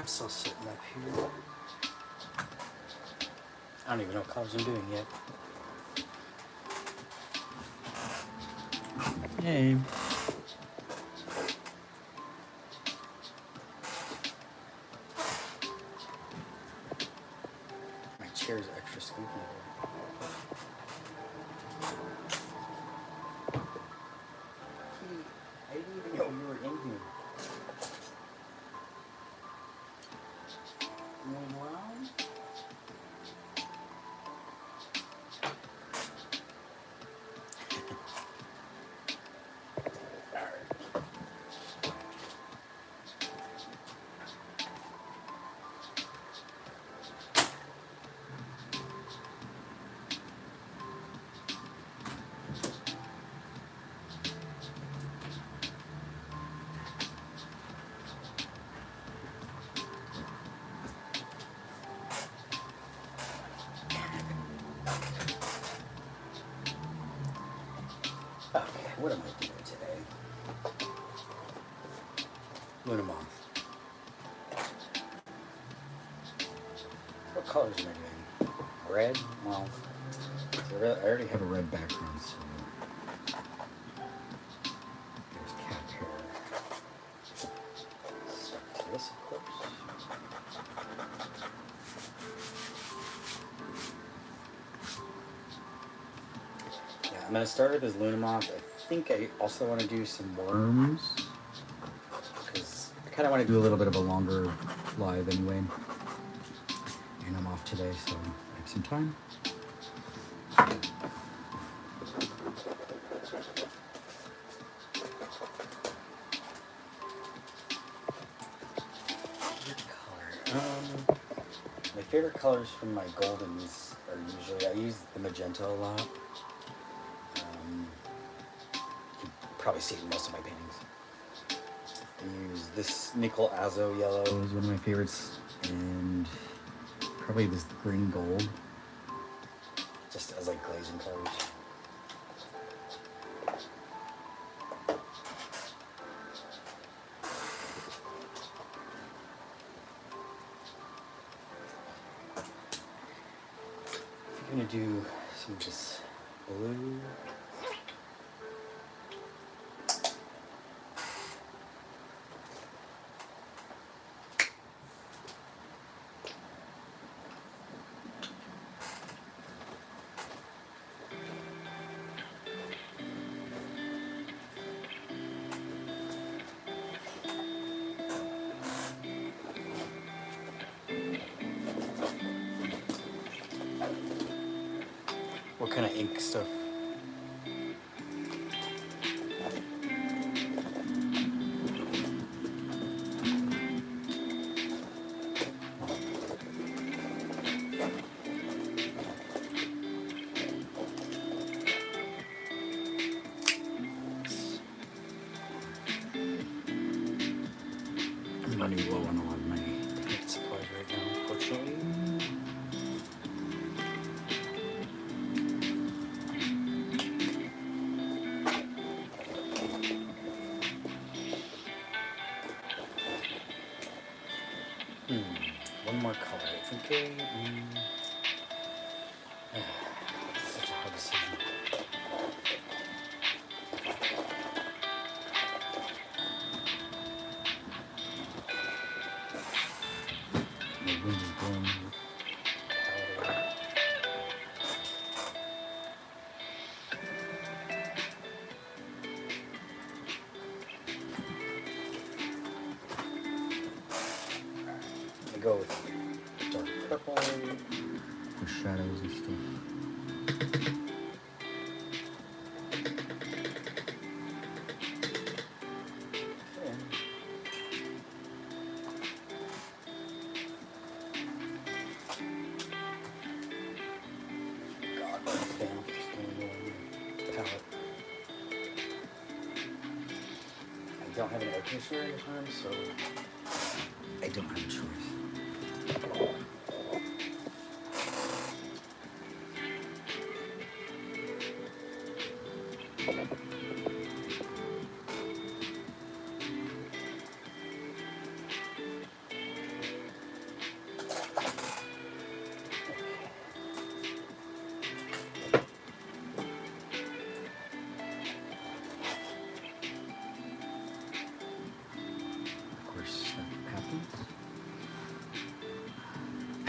capsule sitting up here. I don't even know what colors I'm doing yet. Hey. My chair's extra squeaky. I didn't even know you were in here. Moving around? Okay, what am I doing today? Luna Moth. What colors am I doing? Red? Well, I already have a red background, so there's cat hair. Stuck to this, of course. I'm going to start with this Luna Moth. I think I also want to do some worms, because I kind of want to do a little bit of a longer live anyway. And I'm off today, so I have some time. Favorite color? My favorite colors from my Goldens are usually, I use the magenta a lot. Probably see it in most of my paintings. I use this nickel azo yellow is one of my favorites, and probably this green gold, just as like glazing colors. I think I'm gonna do some of this blue. What kind of ink stuff? I'm running low on a lot of my paint supplies right now, unfortunately. One more color. I think such a hard decision. My wind is blowing powder. I go with dark purple for shadows and stuff. I don't have an air conditioner at the time, so I don't have a choice.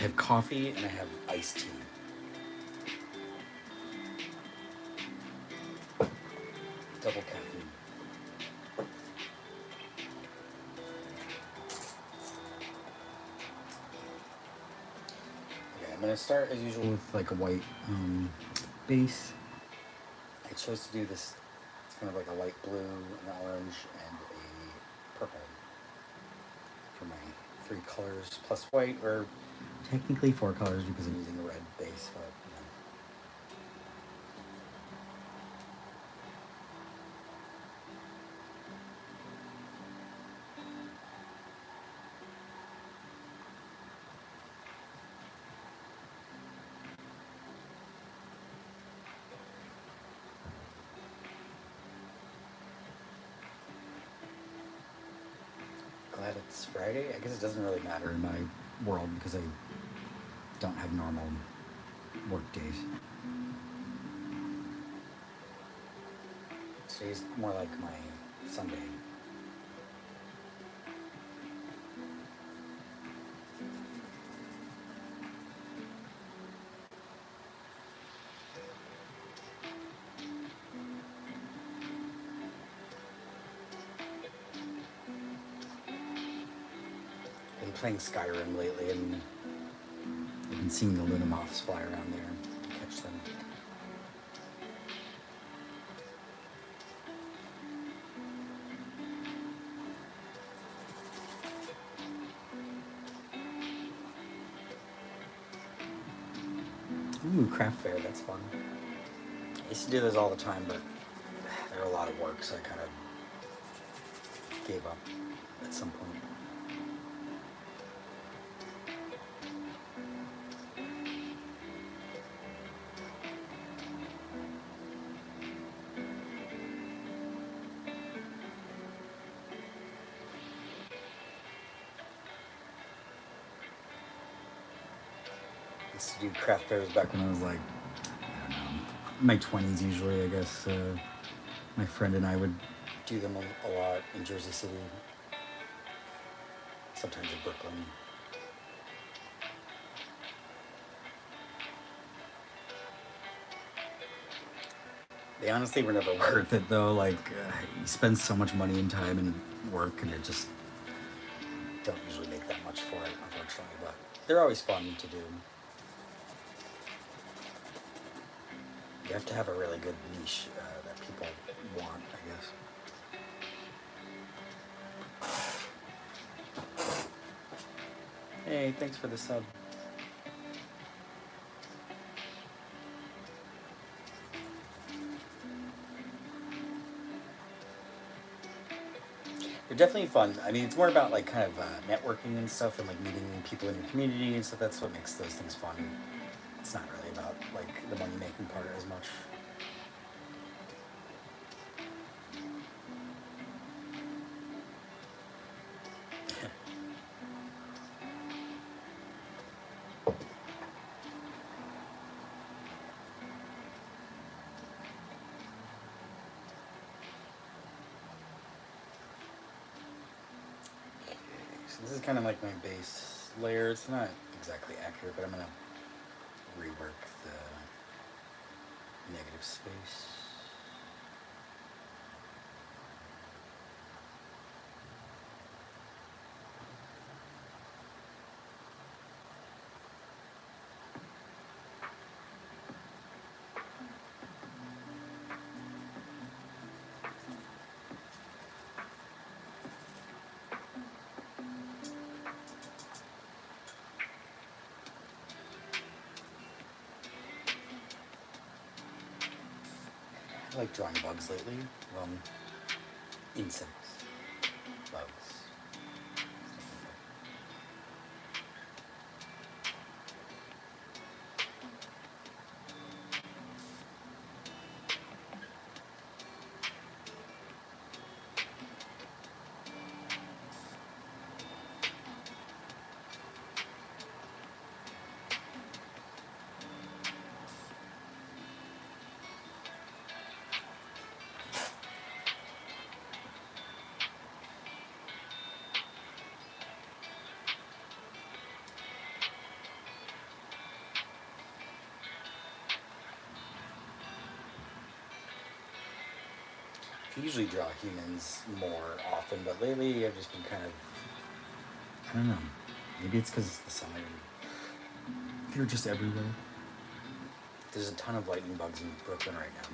have coffee and I have iced tea. Double caffeine. Okay, I'm gonna start as usual with like a white base. I chose to do this. It's kind of like a light blue, an orange, and a purple for my 3 colors plus white, or technically 4 colors because I'm using a red base, but glad it's Friday. I guess it doesn't really matter in my world because I don't have normal work days. Today's more like my Sunday. I've been playing Skyrim lately, and I've been seeing the Luna moths fly around there and catch them. Ooh, craft fair, that's fun. I used to do those all the time, but they're a lot of work, so I kind of gave up at some point. I used to do craft fairs back when I was like, I don't know, in my 20s usually, I guess. My friend and I would do them a lot in Jersey City, sometimes in Brooklyn. They honestly were never worth it though. Like, you spend so much money and time and work, and it just don't usually make that much for it, unfortunately. But they're always fun to do. You have to have a really good niche that people want, I guess. Hey, thanks for the sub. They're definitely fun. I mean, it's more about like kind of networking and stuff, and like meeting people in your community and stuff. That's what makes those things fun. It's not really about like the money making part as much. So this is kind of like my base layer. It's not exactly accurate, but I'm gonna rework the negative space. I like drawing bugs lately. Insects, bugs. I usually draw humans more often, but lately I've just been kind of, I don't know, maybe it's because it's the summer. They're just everywhere. There's a ton of lightning bugs in Brooklyn right now.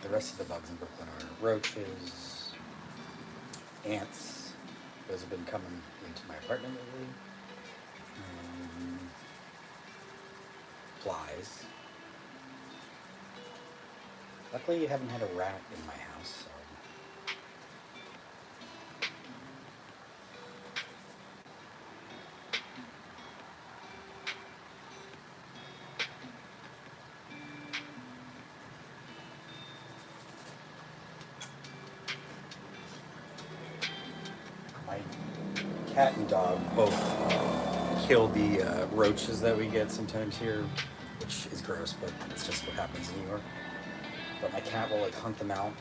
The rest of the bugs in Brooklyn are roaches, ants. Those have been coming into my apartment lately. Flies. Luckily, you haven't had a rat in my house, so. My cat and dog both kill the roaches that we get sometimes here, which is gross, but it's just what happens in New York. But my cat will like hunt them out,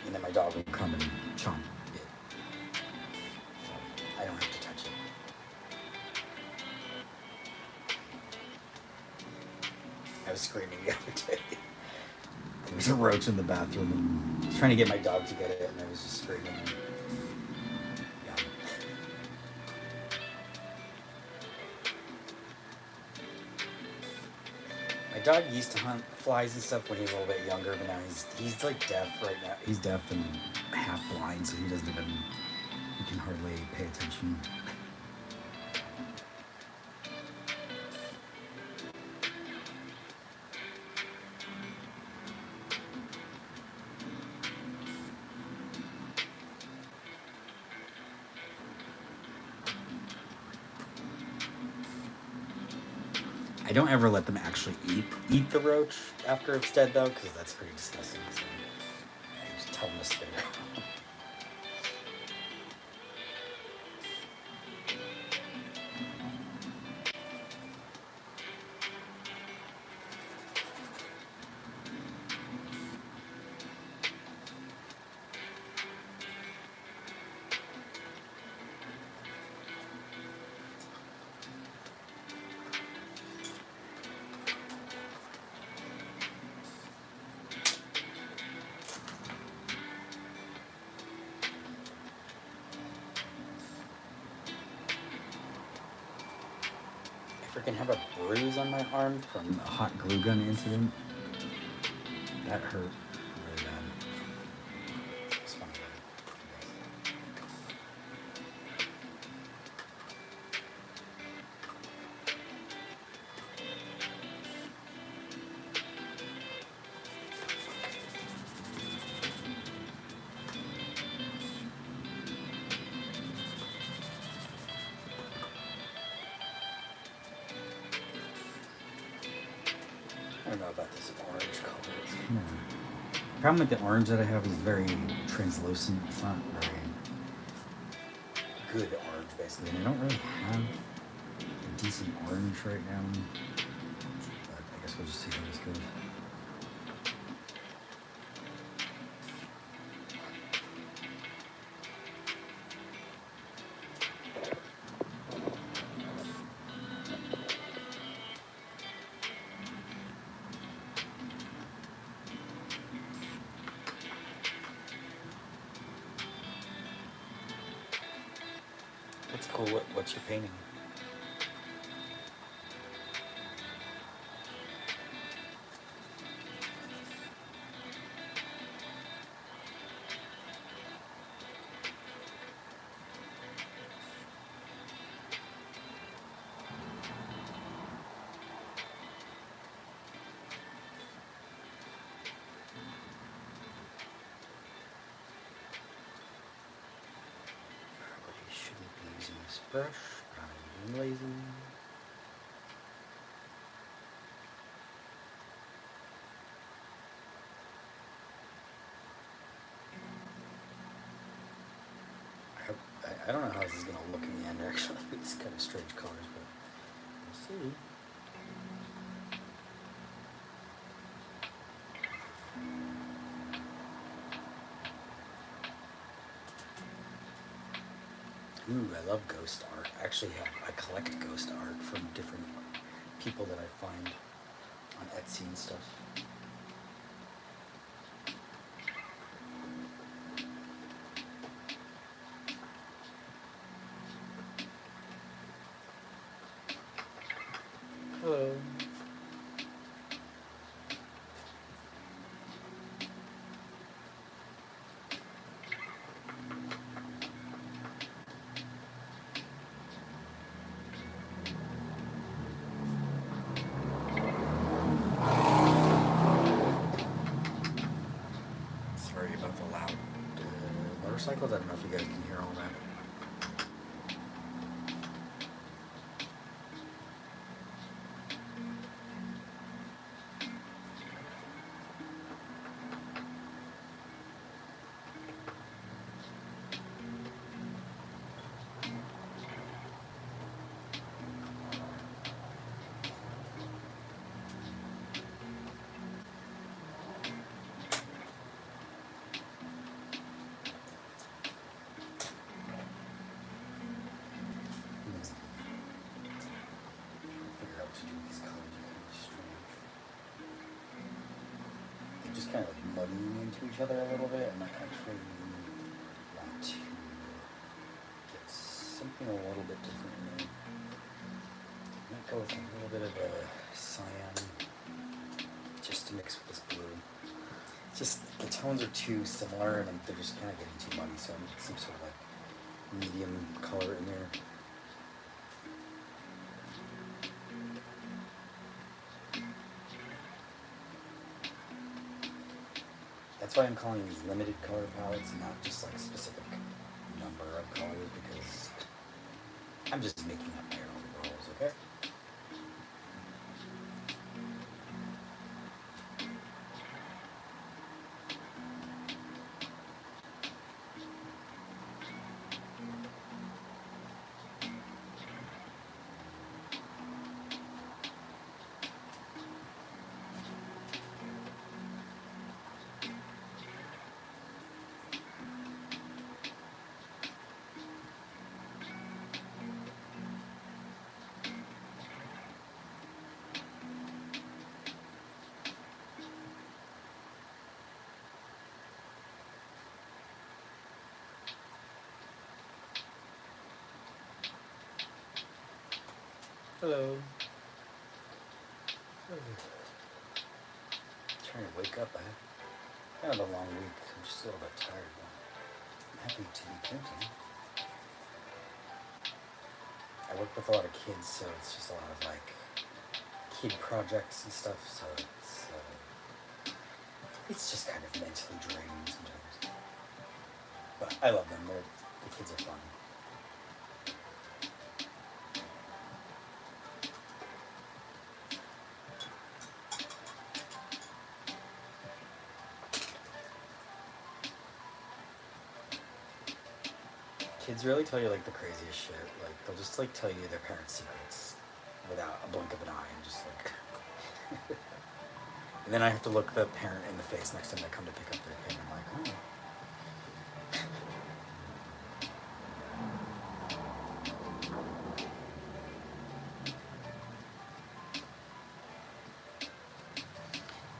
and then my dog will come and chomp it. So I don't have to touch it. I was screaming the other day. There was a roach in the bathroom, and I was trying to get my dog to get it, and I was just screaming. Yeah. My dog used to hunt flies and stuff when he was a little bit younger, but now he's like deaf right now. He's deaf and half blind, so he can hardly pay attention. I don't ever let them actually eat the roach after it's dead, though, because that's pretty disgusting. So I just tell them to spit it out. I freaking have a bruise on my arm from a hot glue gun incident. That hurt really bad. It's funny. I don't know about this orange color. It's kind of... The problem with the orange that I have is very translucent. It's not very good orange, basically. And I don't really have a decent orange right now. But I guess we'll just see how this goes. That's cool. What's your painting? Probably shouldn't be using this brush, but I'm being lazy. I don't know how this is going to look in the end, actually. It's kind of strange colors, but we'll see. Ooh, I love ghost art. I collect ghost art from different people that I find on Etsy and stuff. Hello. Sorry about the loud motorcycles. I don't know if you guys can hear all that. Figure out what to do with these colors. They're kind of strange. They're just kind of like muddying into each other a little bit, and I actually want to get something a little bit different in there. I might go with a little bit of a cyan just to mix with this blue. Just the tones are too similar, and they're just kind of getting too muddy, so I need some sort of like medium color in there. That's why I'm calling these limited color palettes and not just like specific number of colors, because I'm just making up my own rules, okay? Hello. Trying to wake up. I had kind of a long week. I'm just a little bit tired, but I'm happy to be printing. I work with a lot of kids, so it's just a lot of like kid projects and stuff, so it's just kind of mentally draining sometimes. But I love them. The kids are fun. Kids really tell you like the craziest shit. Like they'll just like tell you their parents' secrets without a blink of an eye, and just like. And then I have to look the parent in the face next time they come to pick up their kid. I'm like, oh.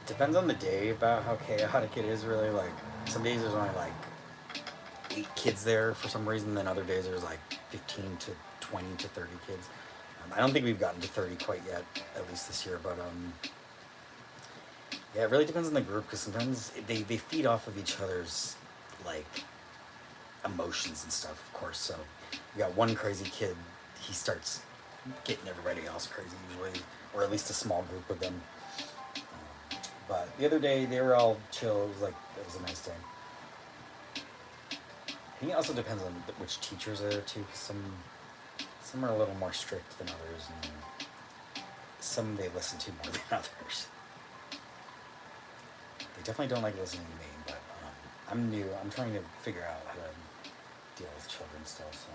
It depends on the day about how chaotic it is. Really, like some days there's only like 8 kids there for some reason. Then other days there's like 15 to 20 to 30 kids. I don't think we've gotten to 30 quite yet, at least this year. But yeah, it really depends on the group, because sometimes they feed off of each other's like emotions and stuff, of course. So you got one crazy kid, he starts getting everybody else crazy usually, or at least a small group of them. But the other day they were all chill. It was a nice day. I think it also depends on which teachers are there too, because some are a little more strict than others, and some they listen to more than others. They definitely don't like listening to me, but I'm new. I'm trying to figure out how to deal with children still, so.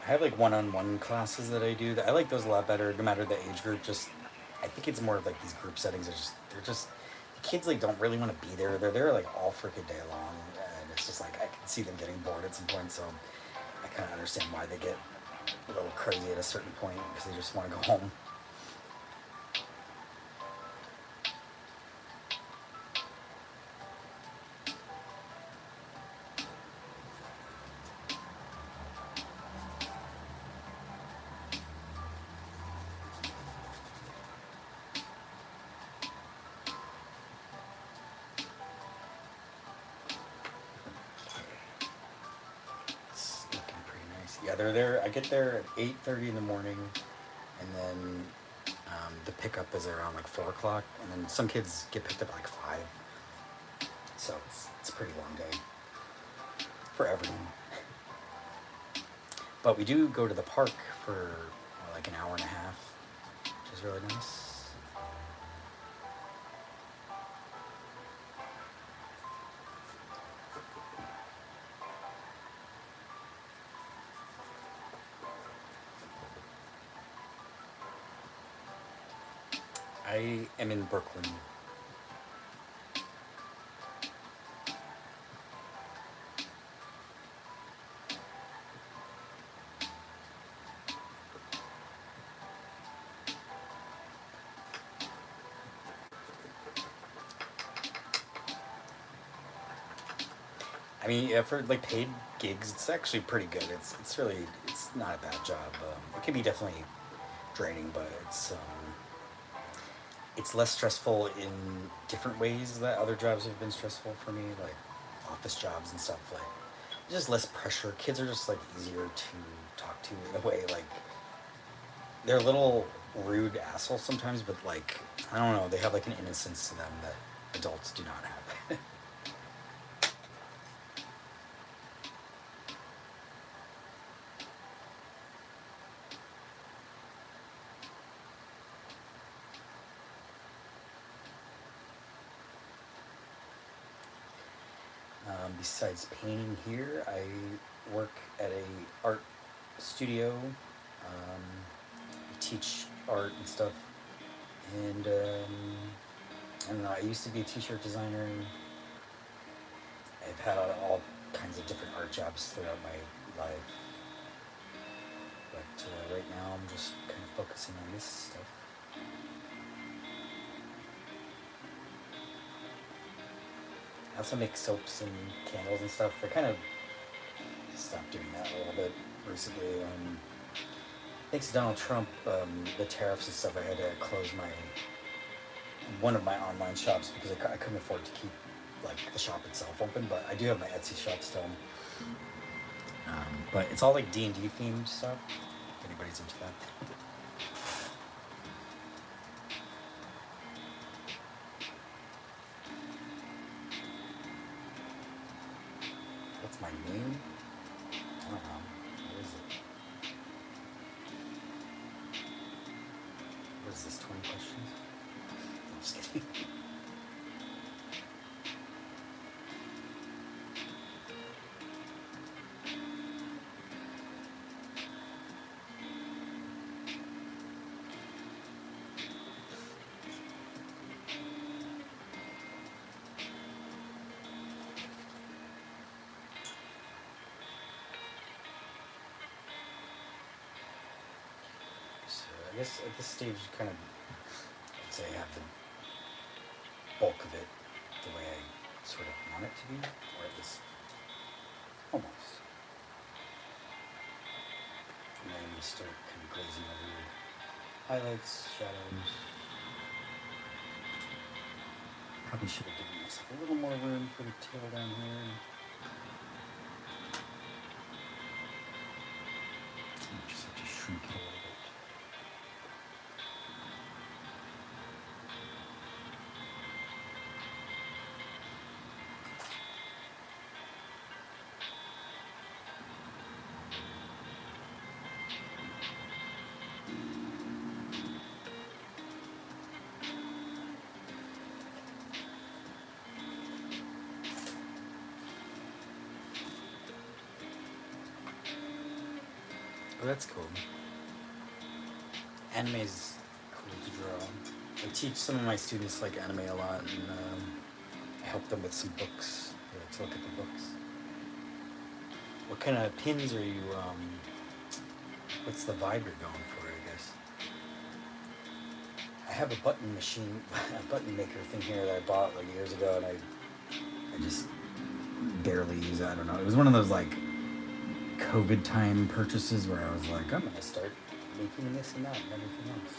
I have like one-on-one classes that I do. I like those a lot better, no matter the age group. Just, I think it's more of like these group settings are just they're just the kids like don't really want to be there. They're there like all freaking day long, and it's just like I can see them getting bored at some point. So I kind of understand why they get a little crazy at a certain point because they just want to go home. It's looking pretty nice. Yeah, they're there. I get there at 8:30 in the morning, and then the pickup is around like 4 o'clock, and then some kids get picked up at like 5. So it's a pretty long day for everyone. But we do go to the park for like an hour and a half, which is really nice. I am in Brooklyn. I mean, yeah, for like paid gigs, it's actually pretty good. It's really it's not a bad job. It can be definitely draining, but it's less stressful in different ways that other jobs have been stressful for me, like office jobs and stuff. Like just less pressure. Kids are just like easier to talk to in a way. Like they're a little rude assholes sometimes, but like I don't know, they have like an innocence to them that adults do not have. Besides painting here, I work at a art studio. Teach art and stuff, and I don't know. I used to be a t-shirt designer. And I've had all kinds of different art jobs throughout my life, but right now I'm just kind of focusing on this stuff. I also make soaps and candles and stuff. I kind of stopped doing that a little bit recently. Thanks to Donald Trump, the tariffs and stuff, I had to close one of my online shops because I couldn't afford to keep like the shop itself open. But I do have my Etsy shop still. But it's all like D&D themed stuff. If anybody's into that. What's my name? I don't know. What is it? What is this? 20 questions? I'm just kidding. I guess at this stage, kind of, I'd say I have the bulk of it the way I sort of want it to be, or at least almost. And then we start kind of glazing over highlights, shadows. Probably should have given myself a little more room for the tail down here. Just have to shrink it a little bit. Oh, that's cool. Anime's cool to draw. I teach some of my students like anime a lot, and I help them with some books. They like to look at the books. What kind of pins are you? What's the vibe you're going for? I guess I have a button machine, a button maker thing here that I bought like years ago, and I just barely use it. I don't know. It was one of those like COVID time purchases where I was like, I'm gonna start making this and that and everything else.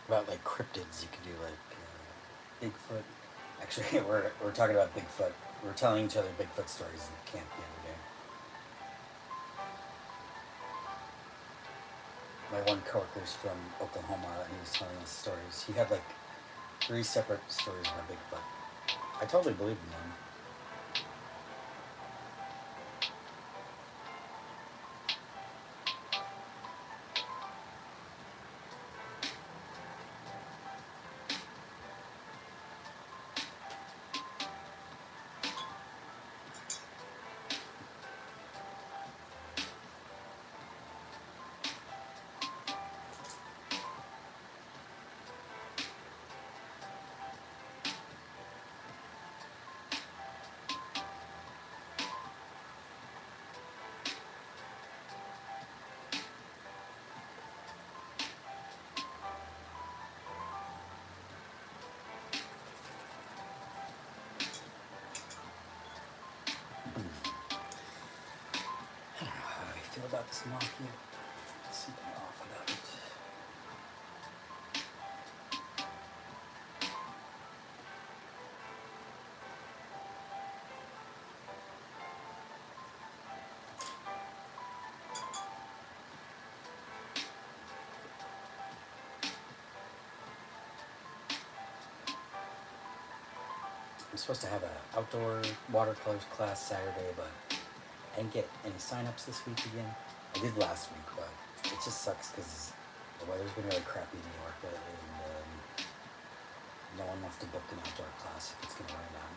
About like cryptids, you could do like Bigfoot. Actually, we're talking about Bigfoot. We're telling each other Bigfoot stories in camp the other day. My one coworker's from Oklahoma, and he was telling us stories. He had like 3 separate stories about Bigfoot. I totally believe in them. I don't know how I feel about this mafia. There's something off about it. I'm supposed to have an outdoor watercolors class Saturday, but I didn't get any sign-ups this week again. I did last week, but it just sucks because the weather's been really crappy in New York lately, and no one wants to book an outdoor class if it's going to rain out.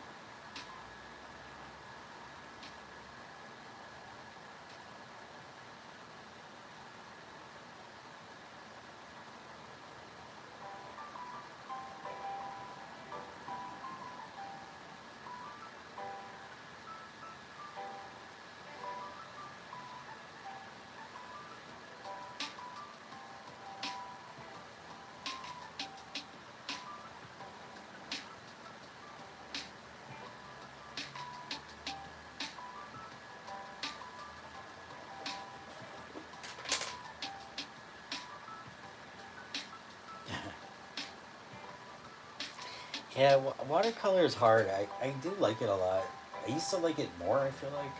Yeah, watercolor is hard. I do like it a lot. I used to like it more. I feel like.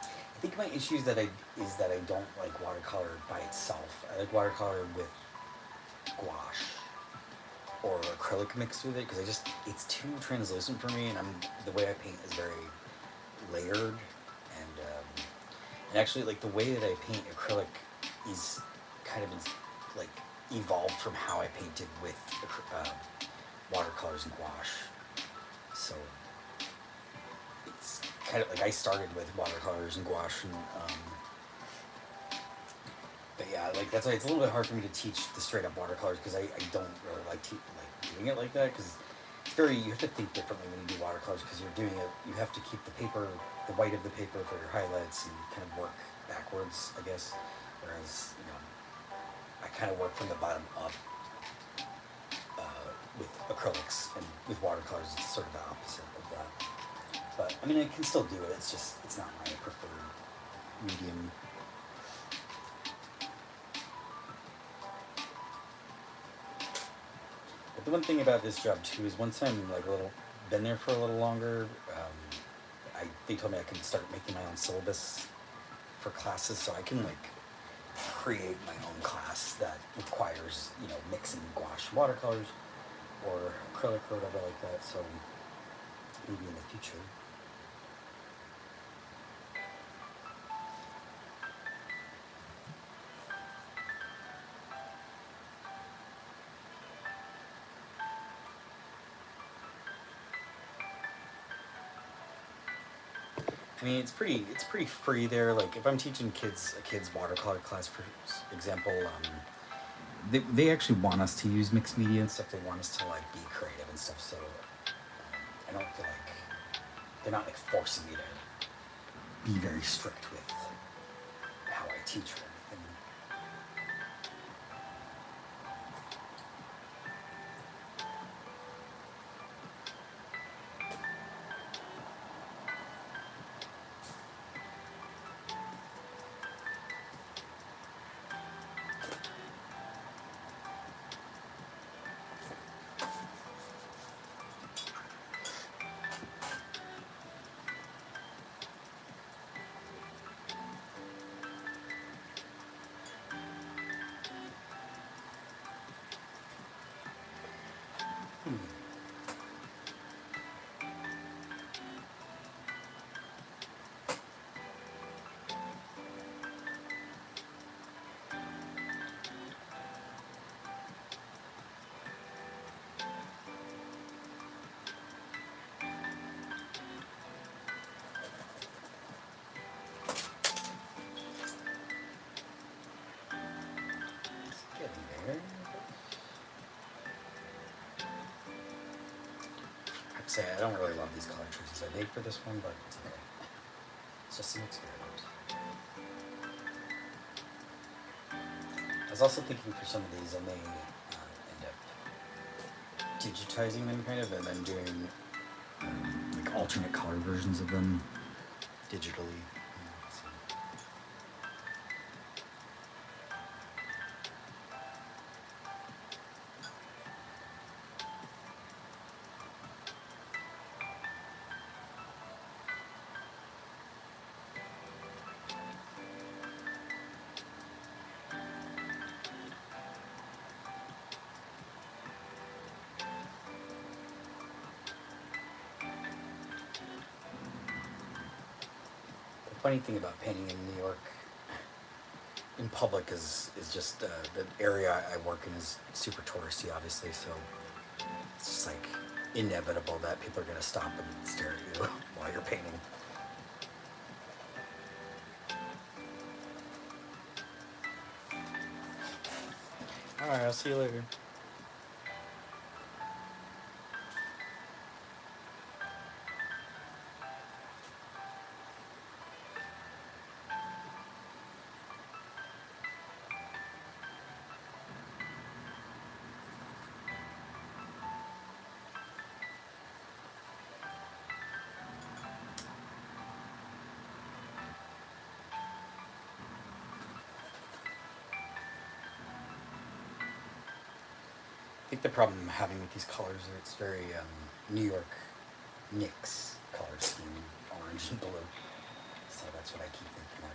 I think my issue is that I don't like watercolor by itself. I like watercolor with gouache or acrylic mixed with it because it's too translucent for me, and the way I paint is very layered, and actually like the way that I paint acrylic is kind of like evolved from how I painted with watercolors and gouache. So it's kind of like I started with watercolors and gouache, and but yeah, like that's why it's a little bit hard for me to teach the straight up watercolors because I don't really like doing it like that because it's very you have to think differently when you do watercolors because you're doing it you have to keep the paper the white of the paper for your highlights and kind of work backwards I guess, whereas I kind of work from the bottom up with acrylics, and with watercolors it's sort of the opposite of that. But I mean I can still do it, it's just it's not my preferred medium. But the one thing about this job too is once I'm like been there for a little longer, they told me I can start making my own syllabus for classes, so I can like create my own class that requires mixing gouache and watercolors or acrylic or whatever like that. So maybe in the future. I mean, it's pretty free there. Like if I'm teaching a kids watercolor class, for example, they actually want us to use mixed media and stuff. They want us to like be creative and stuff. So I don't feel like they're not like forcing me to be very strict with how I teach or anything. Getting there. I'd say I don't really love these color choices I made for this one, but it's okay. It's just an experiment. I was also thinking for some of these I may end up digitizing them kind of and then doing like alternate color versions of them digitally. So. The funny thing about painting in New York in public is just the area I work in is super touristy, obviously, so it's just like inevitable that people are going to stop and stare at you while you're painting. Alright, I'll see you later. I think the problem I'm having with these colors is it's very New York Knicks color scheme, orange and blue. So that's what I keep thinking of.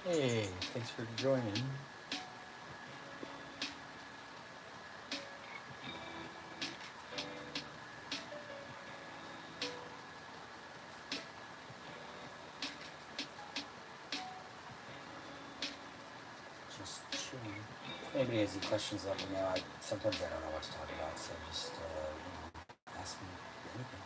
Hey, thanks for joining. Just chilling. If anybody has any questions, let me know. Sometimes I don't know what to talk about, so just ask me anything.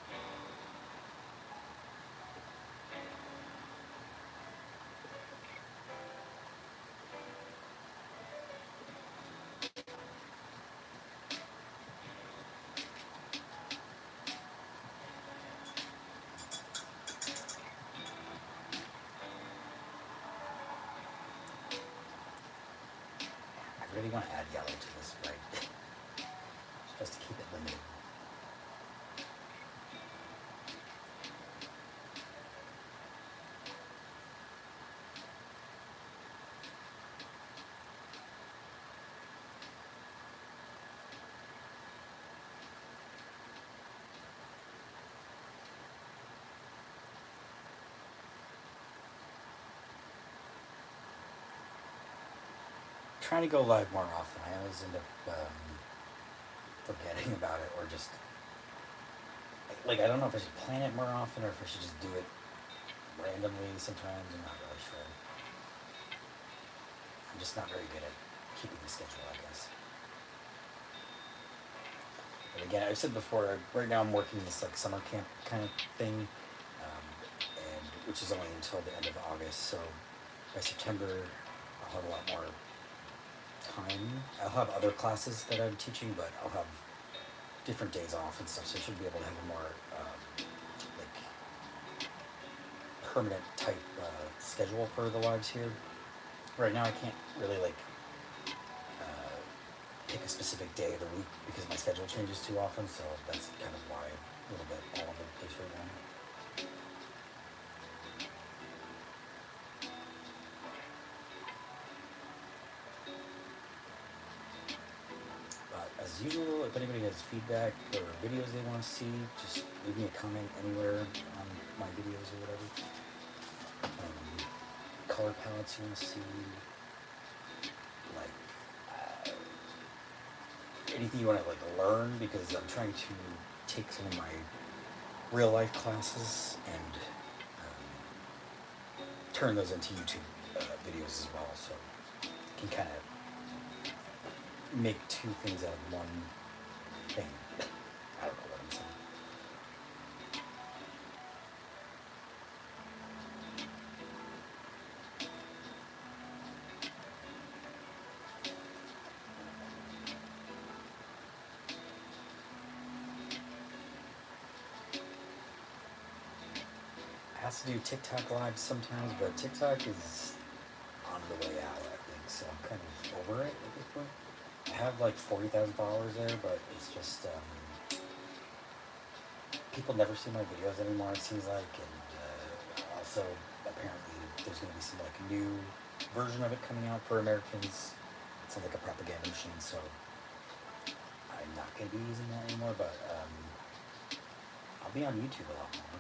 I really want to add yellow to this, right? Just to keep it limited. Trying to go live more often. I always end up forgetting about it, or just like I don't know if I should plan it more often or if I should just do it randomly. Sometimes I'm not really sure. I'm just not very good at keeping the schedule, I guess. But again, I've said before, right now I'm working this like summer camp kind of thing, and which is only until the end of August. So by September, I'll have a lot more time. I'll have other classes that I'm teaching, but I'll have different days off and stuff. So I should be able to have a more like permanent type schedule for the lives here. Right now, I can't really like pick a specific day of the week because my schedule changes too often, so that's kind of why a little bit all over the place right now. But as usual, if anybody has feedback or videos they want to see, just leave me a comment anywhere on my videos or whatever. Color palettes you want to see, like anything you want to like learn, because I'm trying to take some of my real life classes and turn those into YouTube videos as well, so you can kind of make two things out of one thing. I don't know what I'm saying. I also do TikTok lives sometimes, but TikTok is on the way out, I think, so I'm kind of over it at this point. I have like 40,000 followers there, but it's just people never see my videos anymore, it seems like, and also apparently there's going to be some like new version of it coming out for Americans. It's like a propaganda machine, so I'm not going to be using that anymore, but I'll be on YouTube a lot more.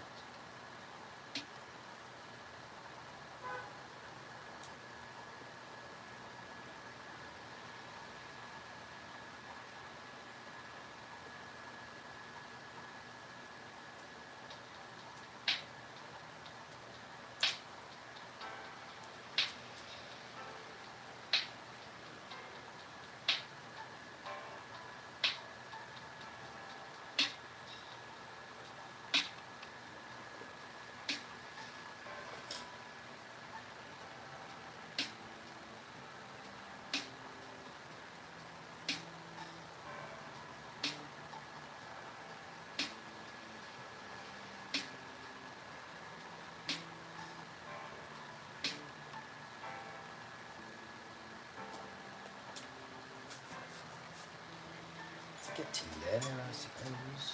Get to there, I suppose.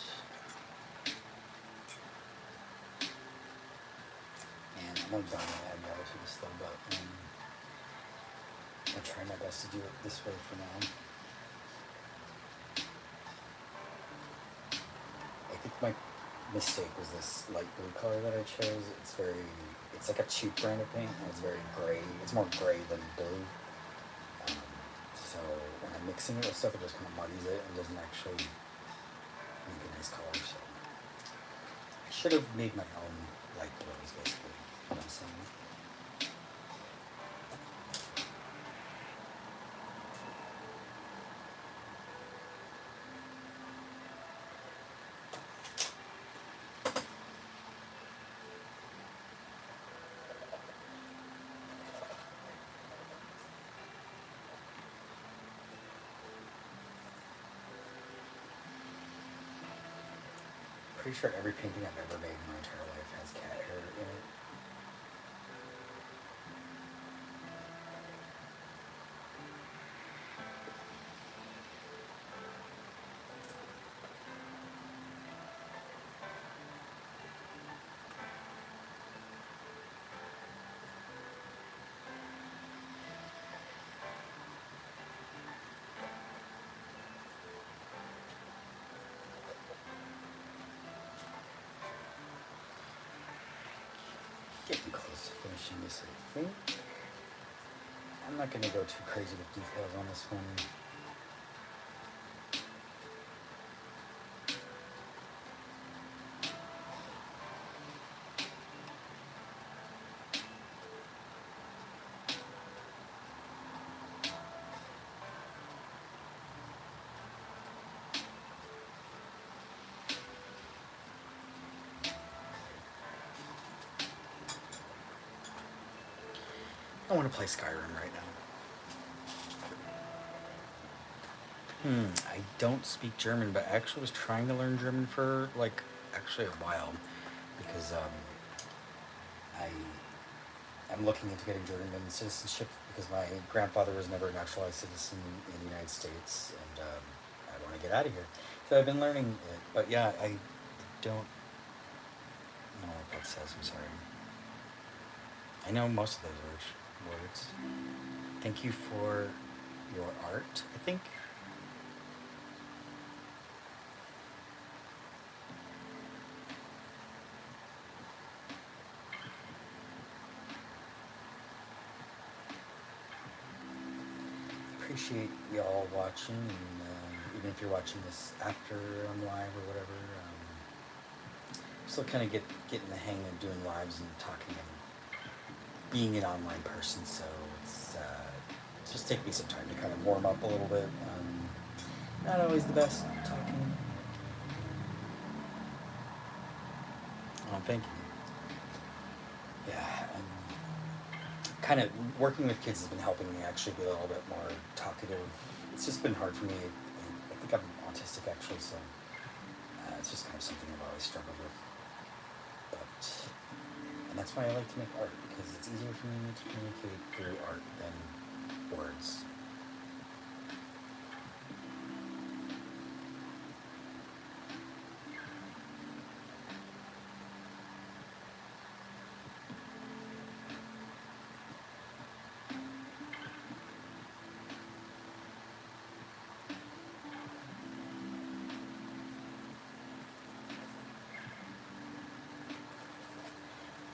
And I'm only buying an yellow to this though, but I'll try my best to do it this way for now. I think my mistake was this light blue color that I chose. It's like a cheap brand of paint, and it's very gray. It's more gray than blue. So when I'm mixing it with stuff, it just kind of muddies it and doesn't actually make a nice color. So I should have made my own light blues, basically. What I'm saying. pretty sure every painting I've ever made in my entire life has cat hair in it. Getting close to finishing this, I think. I'm not going to go too crazy with details on this one. I want to play Skyrim right now. I don't speak German, but I actually was trying to learn German for like actually a while because I'm looking into getting German citizenship because my grandfather was never a naturalized citizen in the United States, and I want to get out of here. So I've been learning it, but yeah, I don't know what that says. I'm sorry. I know most of those words. Thank you for your art, I think. Appreciate y'all watching, and even if you're watching this after I'm live or whatever, I'm still kind of getting the hang of doing lives and talking and being an online person, so it's just taking me some time to kind of warm up a little bit. Not always the best talking. Oh, thank you. Yeah, kind of working with kids has been helping me actually be a little bit more talkative. It's just been hard for me. I think I'm autistic actually, so it's just kind of something I've always struggled with. And that's why I like to make art, because it's easier for me to communicate through art than words.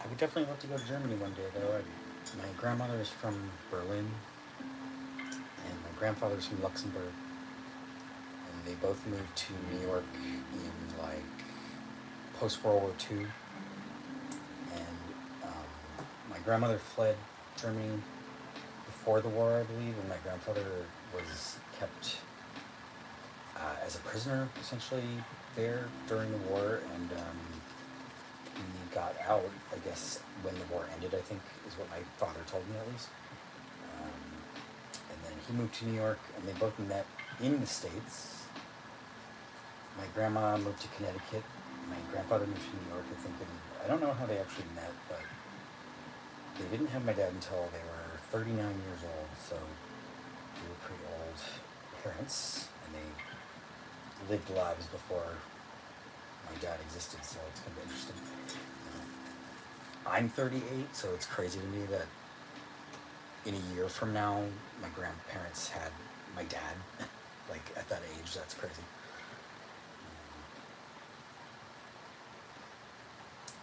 I would definitely love to go to Germany one day, though. My grandmother is from Berlin, and my grandfather is from Luxembourg, and they both moved to New York in like post-World War II, and my grandmother fled Germany before the war, I believe, and my grandfather was kept as a prisoner, essentially, there during the war, and he got out, I guess, when the war ended, I think, is what my father told me, at least. And then he moved to New York, and they both met in the States. My grandma moved to Connecticut. My grandfather moved to New York, I think, and I don't know how they actually met, but they didn't have my dad until they were 39 years old, so they were pretty old parents, and they lived lives before my dad existed, so it's kind of interesting. I'm 38, so it's crazy to me that in a year from now, my grandparents had my dad, like at that age. That's crazy.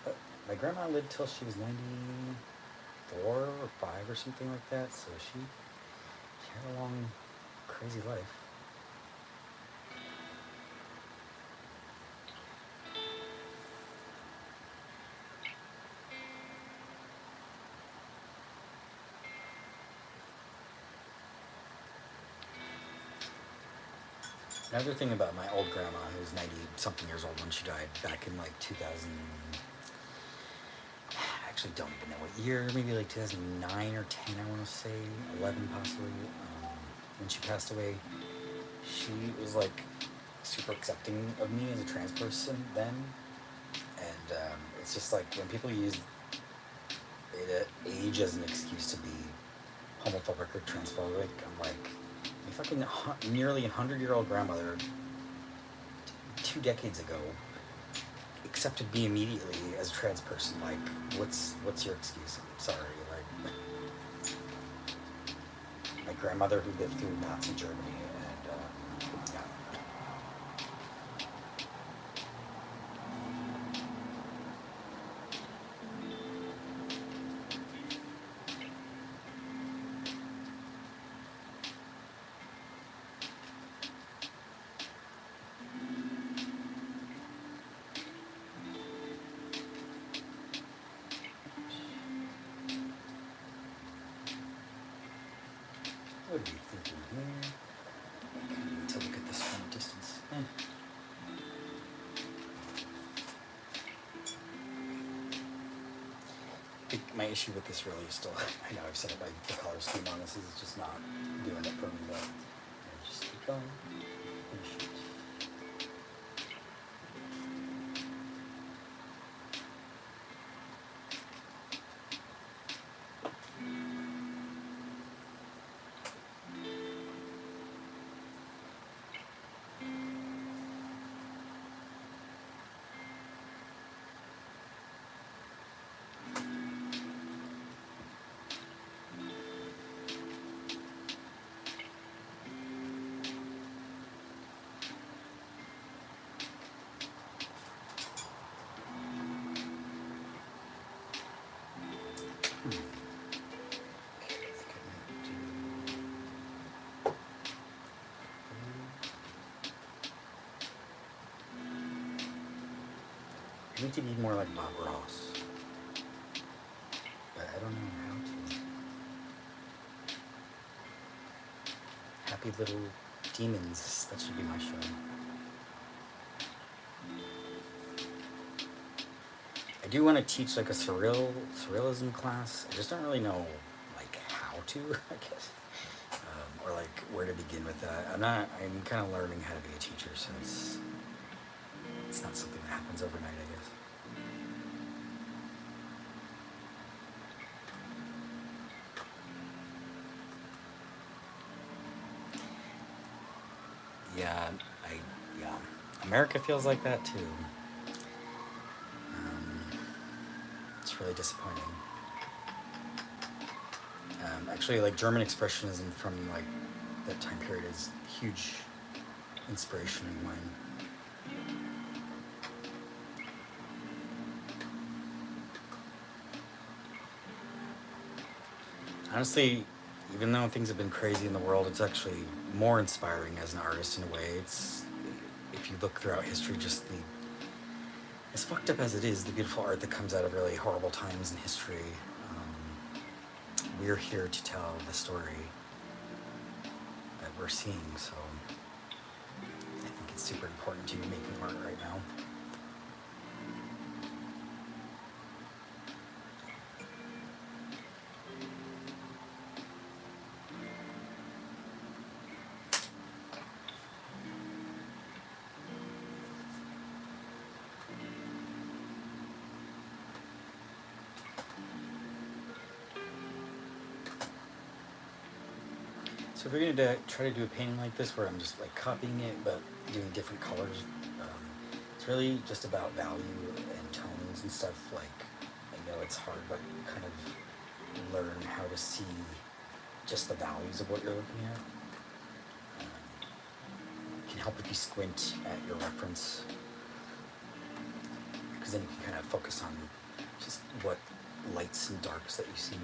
But my grandma lived till she was 94 or 5 or something like that, so she had a long, crazy life. Another thing about my old grandma, who was 90-something years old when she died, back in like 2000, I actually don't even know what year, maybe like 2009 or 10, I want to say, 11 possibly, when she passed away. She was like super accepting of me as a trans person then, it's just like when people use age as an excuse to be homophobic or transphobic, I'm like, my fucking nearly 100-year-old grandmother 2 decades ago accepted me immediately as a trans person. Like, what's your excuse? I'm sorry. Like, my grandmother who lived through Nazi Germany, and yeah. What are you thinking here? I need to look at this from a distance. My issue with this really is still, I know I've said it, like the color scheme on this is just not doing it for me, but just keep going. Finish it. I need to be more like Bob Ross, but I don't know how to. Happy Little Demons, that should be my show. I do want to teach like a surrealism class. I just don't really know like how to, I guess, or like where to begin with that. I'm kind of learning how to be a teacher, so it's not something that happens overnight, I guess. Yeah, America feels like that too. It's really disappointing. Actually, like German expressionism from like that time period is huge inspiration of mine. Honestly, even though things have been crazy in the world, it's actually more inspiring as an artist in a way. It's, if you look throughout history, just as fucked up as it is, the beautiful art that comes out of really horrible times in history. We're here to tell the story that we're seeing, so I think it's super important to be making art right now. So if you're gonna try to do a painting like this where I'm just like copying it but doing different colors, it's really just about value and tones and stuff. Like, I know it's hard, but you kind of learn how to see just the values of what you're looking at. It can help if you squint at your reference, because then you can kind of focus on just what lights and darks that you see.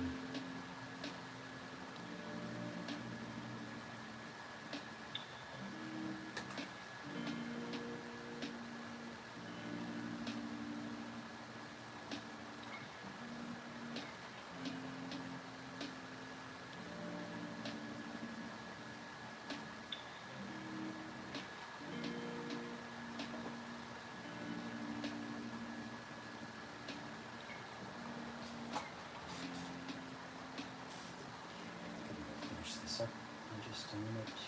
Finish this up in just a minute.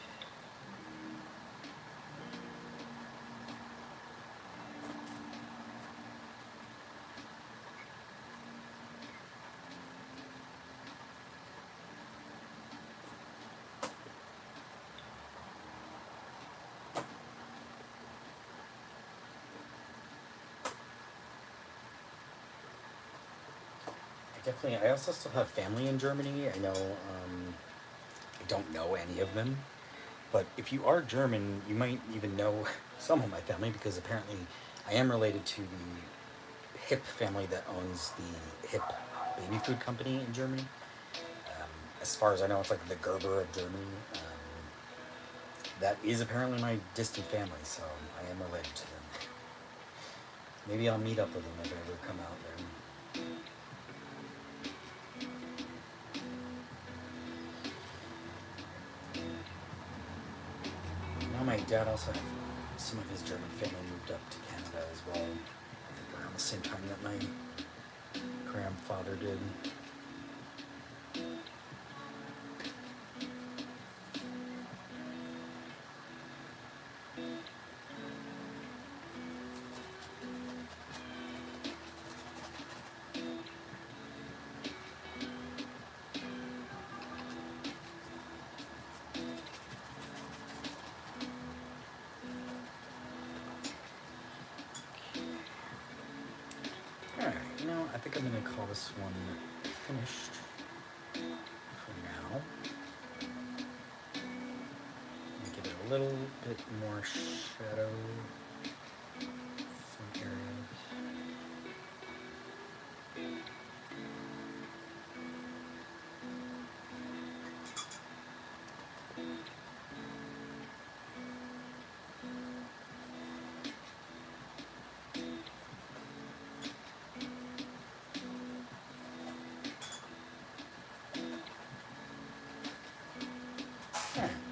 definitely. I also still have family in Germany. I know. I don't know any of them, but if you are German, you might even know some of my family because apparently I am related to the Hipp family that owns the Hipp baby food company in Germany. As far as I know, it's like the Gerber of Germany. That is apparently my distant family, so I am related to them. Maybe I'll meet up with them if I ever come out there. Now my dad also had some of his German family moved up to Canada as well. I think around the same time that my grandfather did. Alright, you know, I think I'm going to call this one finished for now. Give it a little bit more shadow, some areas. Alright.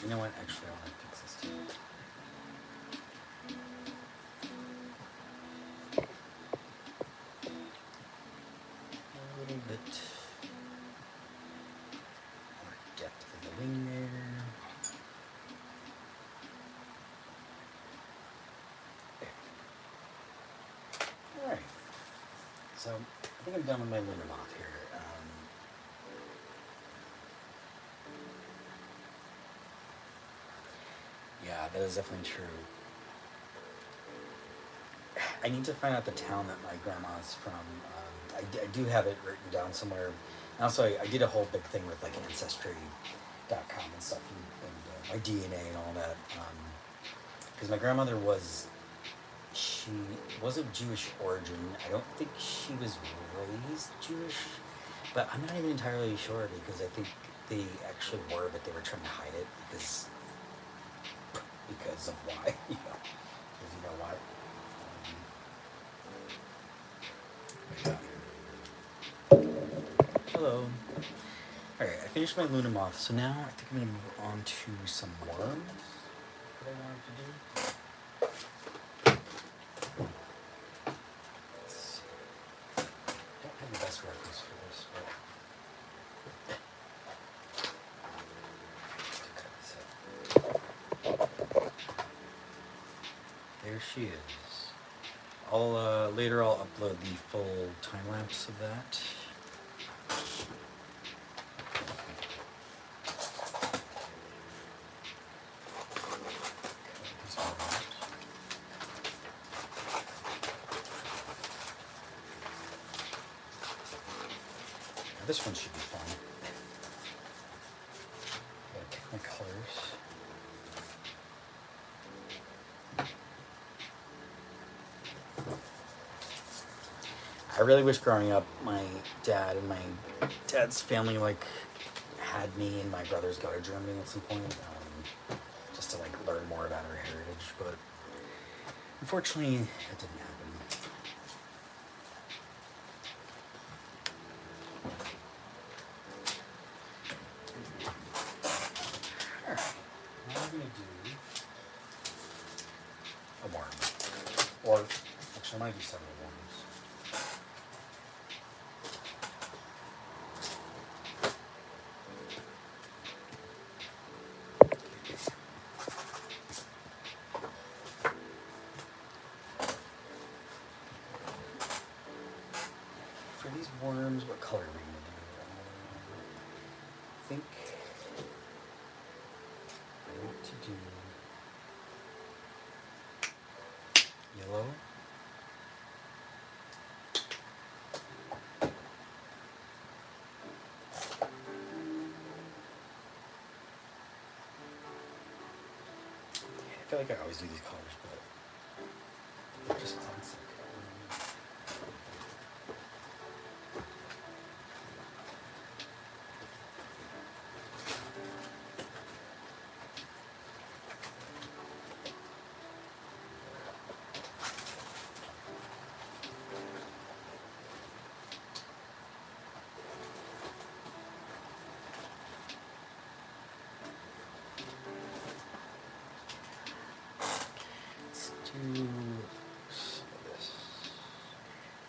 You know what? Actually, I'll fix this too. A little bit more depth of the wing there. Alright. So, I think I'm done with my lunar moth here. Yeah, that is definitely true. I need to find out the town that my grandma's from. I do have it written down somewhere. And also, I did a whole big thing with like Ancestry.com and stuff, and my DNA and all that. Because my grandmother she was of Jewish origin. I don't think she was raised Jewish, but I'm not even entirely sure because I think they actually were, but they were trying to hide it because of why, you know, because you know why. Hello. Alright, I finished my Luna Moth, so now I think I'm going to move on to some worms that I wanted to do. Let's see. I don't have the best reference for this, but there she is. Later I'll upload the full time lapse of that. This one should be fun. Gotta pick my colors. I really wish growing up my dad and my dad's family had me and my brothers go to Germany at some point, just to learn more about our heritage, but unfortunately it didn't happen. Or, actually, I might do several worms. For these worms, what color are we going to do? I think I want to do yellow. feel like I always do these colors, but they're just classic.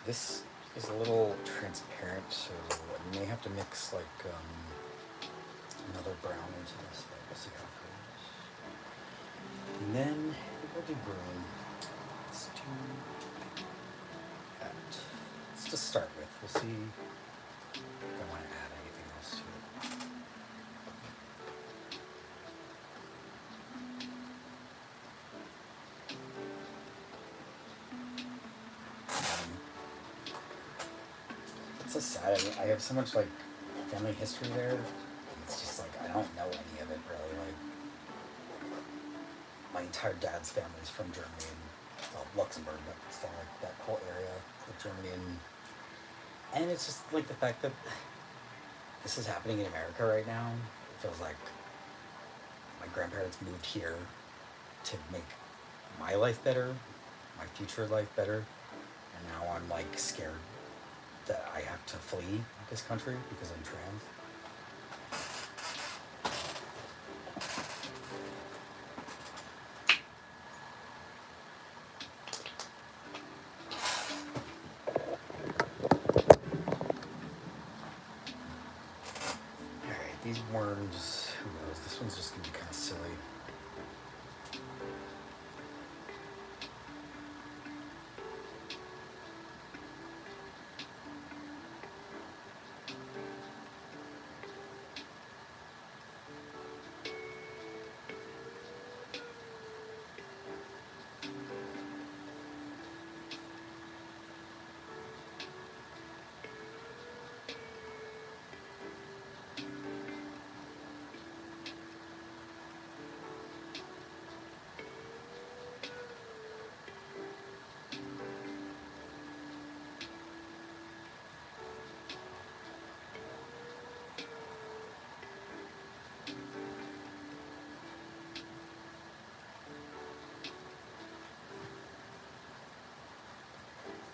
This is a little transparent, so you may have to mix like another brown into this. We'll see how it goes. And then I think we'll do green. Let's do that. Let's just start with. We'll see if I want to add anything else to it. It's so sad. I have so much like family history there. It's just like I don't know any of it really. Like my entire dad's family is from Germany and well, Luxembourg, but still like that whole area of Germany, and it's just like the fact that this is happening in America right now. It feels like my grandparents moved here to make my life better, my future life better, and now I'm like scared that I have to flee this country because I'm trans. Alright, these worms, who knows, this one's just gonna be kind of silly.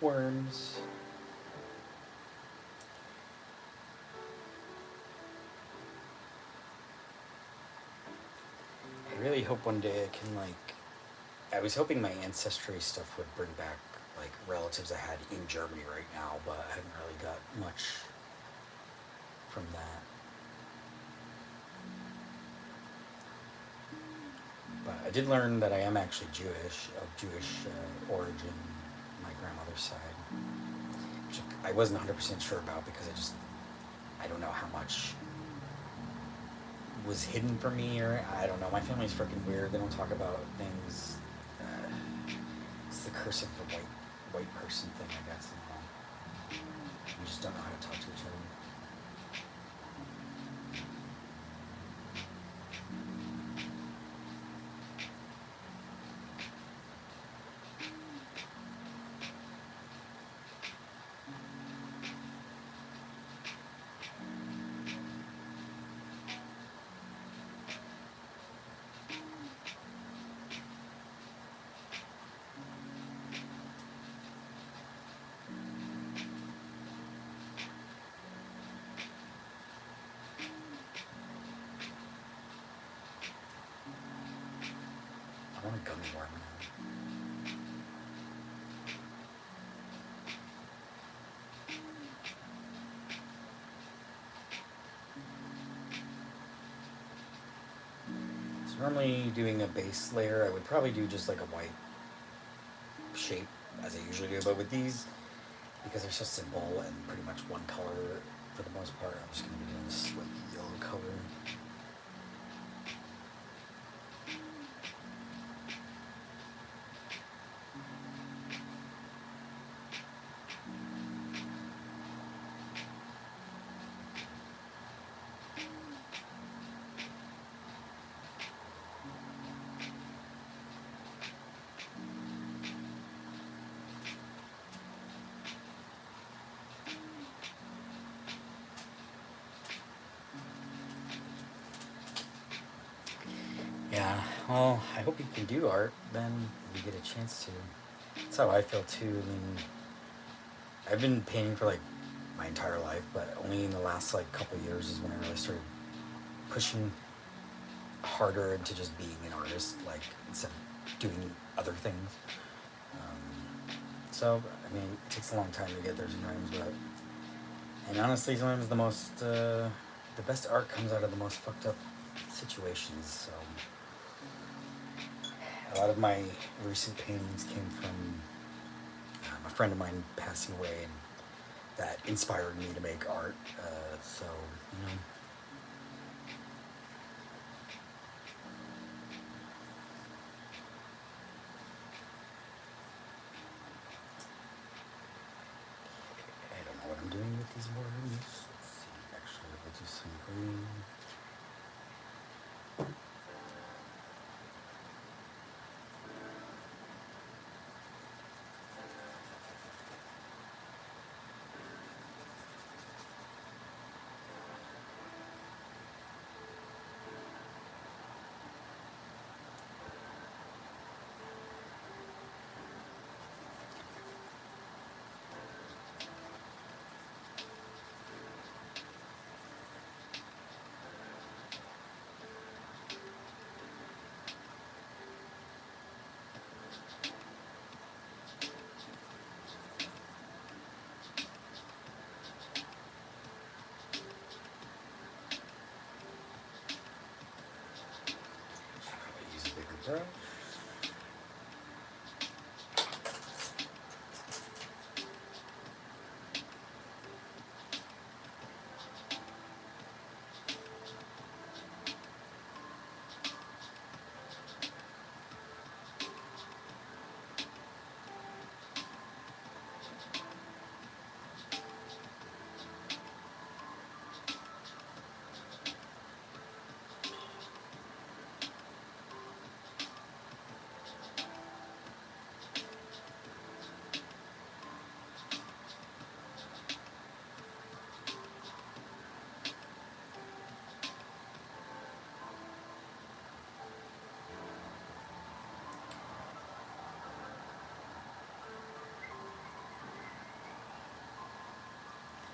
Worms. I really hope one day I can like, I was hoping my ancestry stuff would bring back like relatives I had in Germany right now, but I haven't really got much from that. But I did learn that I am actually Jewish, of Jewish origin, my grandmother's side, which I wasn't 100% sure about because I don't know how much was hidden from me, or I don't know. My family's freaking weird. They don't talk about things. It's the curse of the white person thing, I guess. We just don't know how to talk to each other. I want a gummy worm now. So normally doing a base layer, I would probably do just like a white shape as I usually do, but with these, because they're so simple and pretty much one color for the most part, I'm just going to be doing this like yellow color. Well, I hope you can do art then if you get a chance to. That's how I feel too. I mean, I've been painting for like my entire life, but only in the last like couple of years is when I really started pushing harder into just being an artist, like instead of doing other things. So, I mean, it takes a long time to get there sometimes, but and honestly, sometimes the best art comes out of the most fucked up situations. So, a lot of my recent paintings came from a friend of mine passing away, and that inspired me to make art. So, you know. I don't know what I'm doing with these worms. Let's see. Actually, we'll do some green. Should probably use a bigger brush.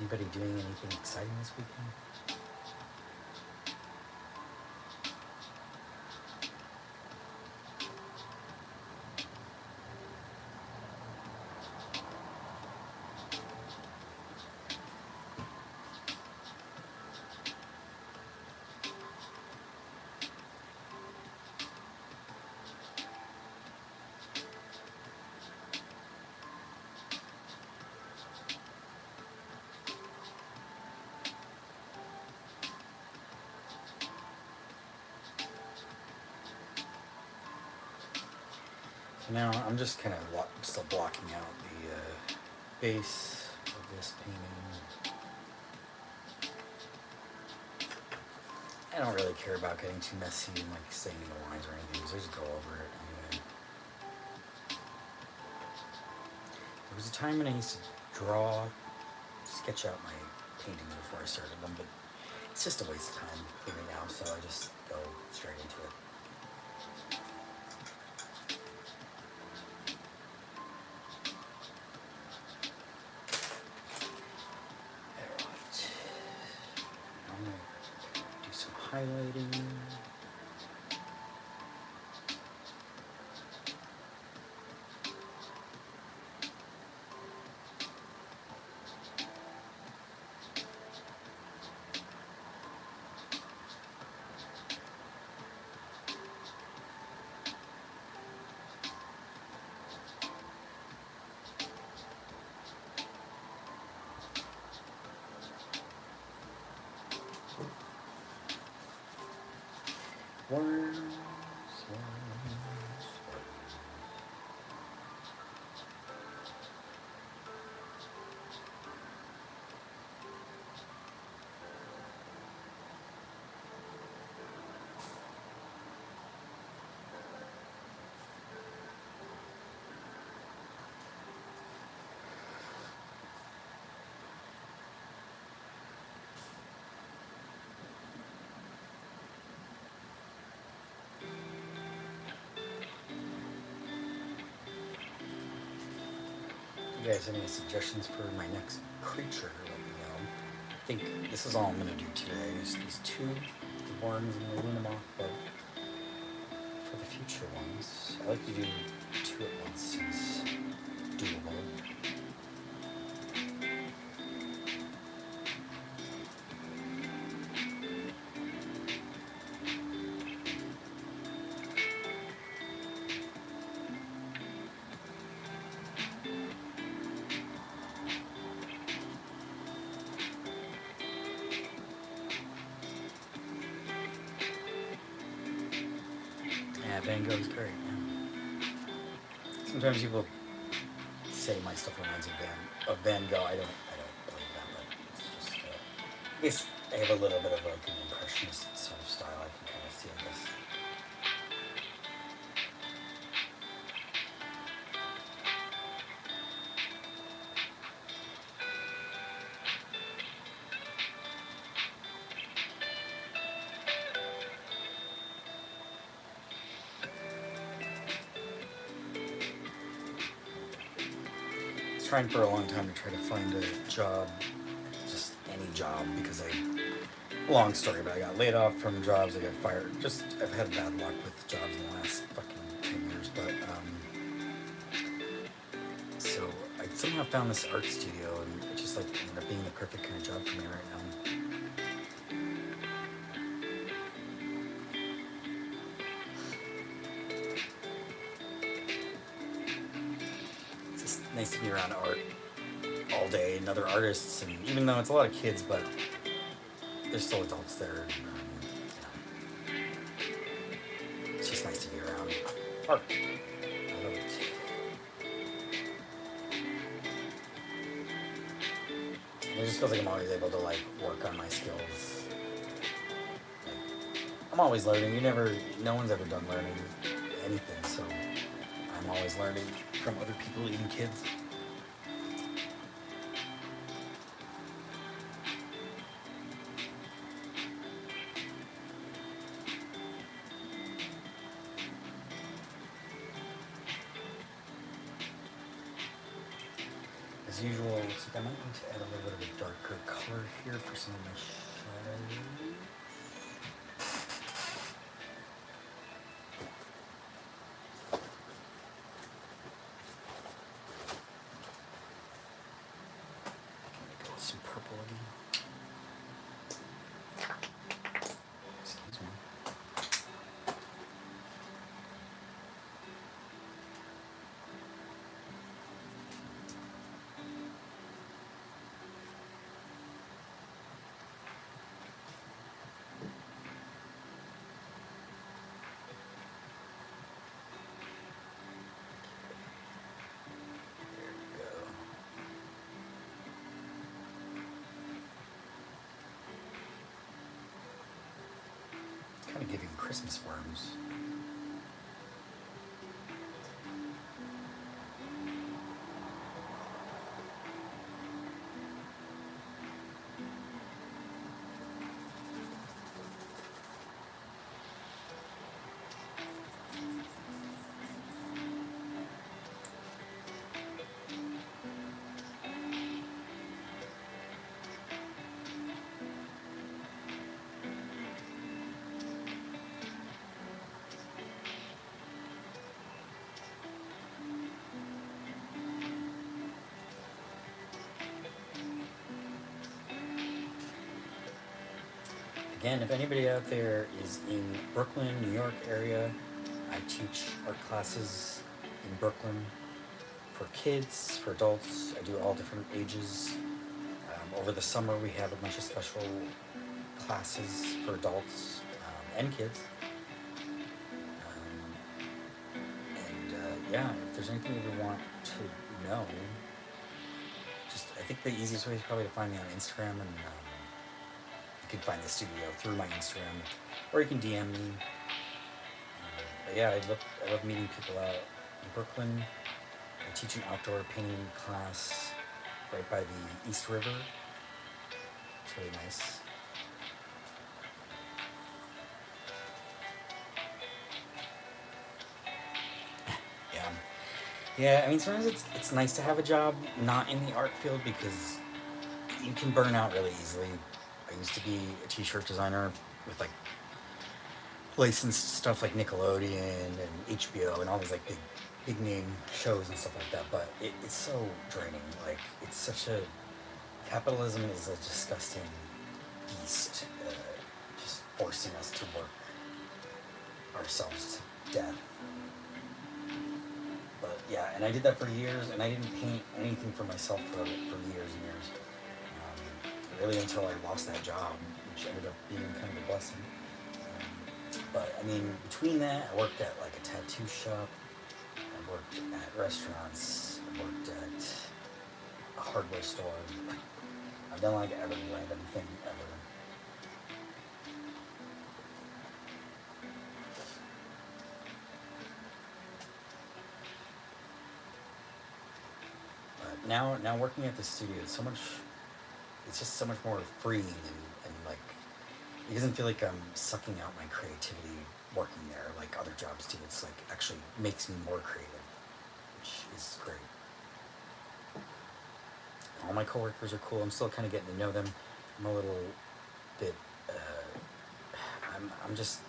Anybody doing anything exciting this weekend? So now I'm just kind of still blocking out the base of this painting. I don't really care about getting too messy and like staining the lines or anything, so I just go over it anyway. There was a time when I used to sketch out my paintings before I started them, but it's just a waste of time for me now, so I just go straight into it. Alright. I'm gonna do some highlighting. Worms, worms. you guys have any suggestions for my next creature, let me know. I think this is all I'm gonna do today. Is these two, the worms and the Lunamok, but for the future ones, I like to do two at once. It's doable. Yeah, Van Gogh's great. Yeah. Sometimes people say my stuff reminds me of Van Gogh. I don't believe that, but it's just I guess I have a little bit of like an impressionist sort of style. I can kind of see, I guess. I was trying for a long time to try to find a job, just any job, because long story, but I got laid off from jobs, I got fired. Just, I've had bad luck with jobs in the last fucking 10 years, but, so I somehow found this art studio, and it just like ended up being the perfect kind of job for me right now. It's just nice to be around art all day and other artists, and even though it's a lot of kids, but there's still adults there. And, it's just nice to be around art. I love it. It just feels like I'm always able to like work on my skills. Like, I'm always learning. No one's ever done learning anything, so I'm always learning from other people, even kids. As usual, looks like I might need to add a little bit of a darker color here for some of my shadows. Go with some purple again. Excuse me. Kind of giving Christmas worms. Again, if anybody out there is in Brooklyn, New York area, I teach art classes in Brooklyn for kids, for adults. I do all different ages. Over the summer, we have a bunch of special classes for adults and kids. Yeah, if there's anything you want to know, I think the easiest way is probably to find me on Instagram, and you can find the studio through my Instagram, or you can DM me. But yeah, I love meeting people out in Brooklyn. I teach an outdoor painting class right by the East River. It's really nice. Yeah. Yeah, I mean, sometimes it's nice to have a job not in the art field because you can burn out really easily. I used to be a t-shirt designer with like licensed stuff like Nickelodeon and HBO and all these like big name shows and stuff like that. But it's so draining. Like it's such a capitalism is a disgusting beast, just forcing us to work ourselves to death. But yeah, and I did that for years, and I didn't paint anything for myself for years and years. Really until I lost that job, which ended up being kind of a blessing. But I mean, between that, I worked at like a tattoo shop. I worked at restaurants. I worked at a hardware store. I've done like every random thing ever. But now working at the studio, it's so much. It's just so much more freeing and like it doesn't feel like I'm sucking out my creativity working there like other jobs do. It's like actually makes me more creative, which is great. All my coworkers are cool. I'm still kind of getting to know them. I'm a little bit. I'm just.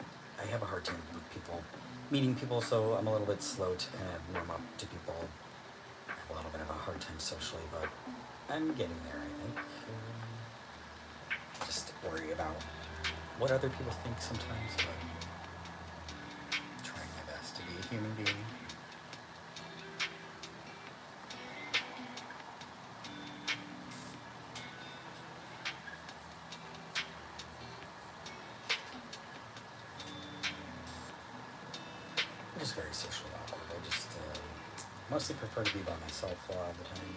I have a hard time with people, meeting people, so I'm a little bit slow to kind of warm up to people. I have a little bit of a hard time socially, but I'm getting there. I think. Just worry about what other people think sometimes, but trying my best to be a human being. I'm just very socially awkward. I just mostly prefer to be by myself a lot of the time.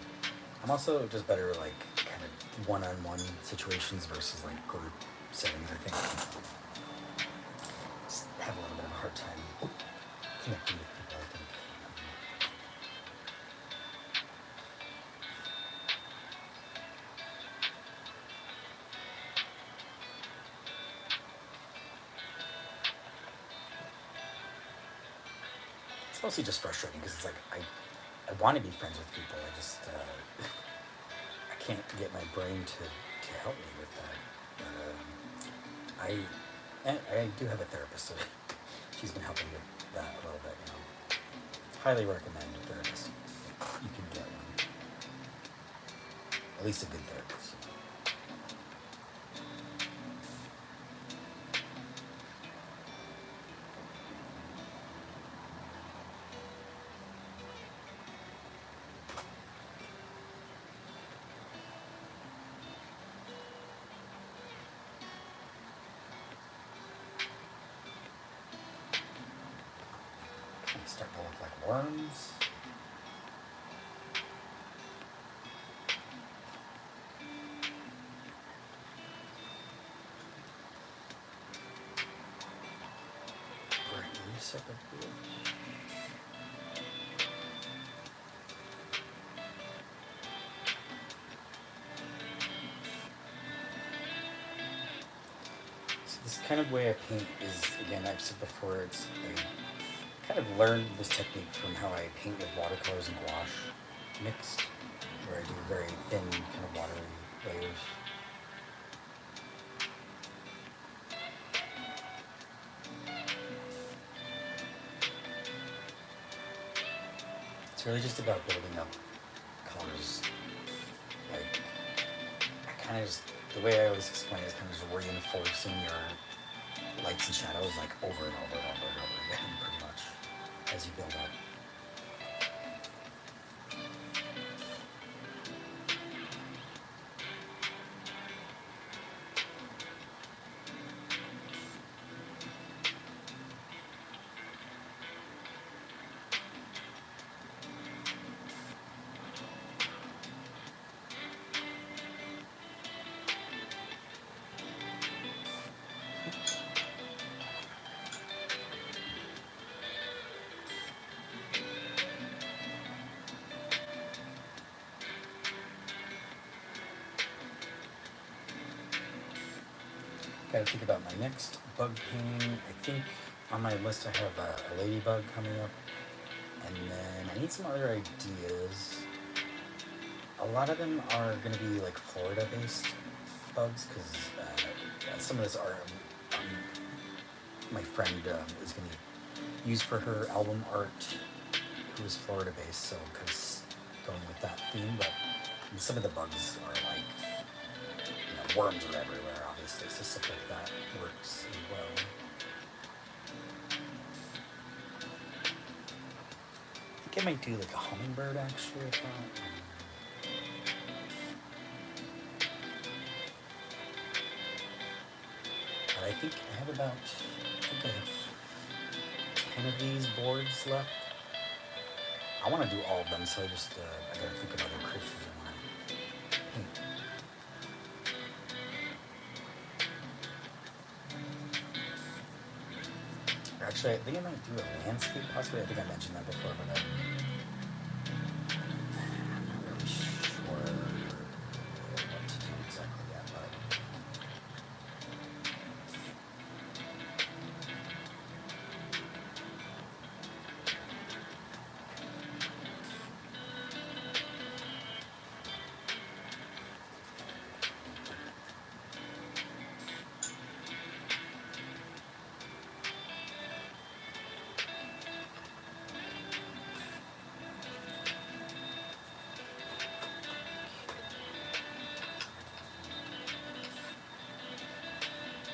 I'm also just better like kind of one-on-one situations versus like group settings. I think just have a little bit of a hard time connecting with people. I think. It's mostly just frustrating because it's like I want to be friends with people. I just I can't get my brain to help me with that. But I do have a therapist, so she's been helping with that a little bit. Highly recommend a therapist. You can get one, at least a good therapist. Starting to look like worms. Bright reset of blue. So this kind of way I paint is, again, I've said before, it's I kind of learned this technique from how I paint with watercolors and gouache mixed, where I do very thin, kind of watery layers. It's really just about building up colors. Like, I kind of just, the way I always explain it is kind of just reinforcing your lights and shadows like over and over and over and over again, pretty much, as you build up. Gotta think about my next bug painting. I think on my list I have a ladybug coming up, And then I need some other ideas. A lot of them are going to be like Florida-based bugs because some of this art my friend is going to use for her album art, who is Florida-based, so kind of going with that theme. But some of the bugs are like, worms are everywhere, obviously, so stuff like that works as well. I think I might do like a hummingbird actually, I thought. But I think I have 10 of these boards left. I want to do all of them, so I gotta think of other creatures I want to paint. Actually, I think I might do a landscape possibly. I think I mentioned that before, but I'm not really sure what to do exactly yet. But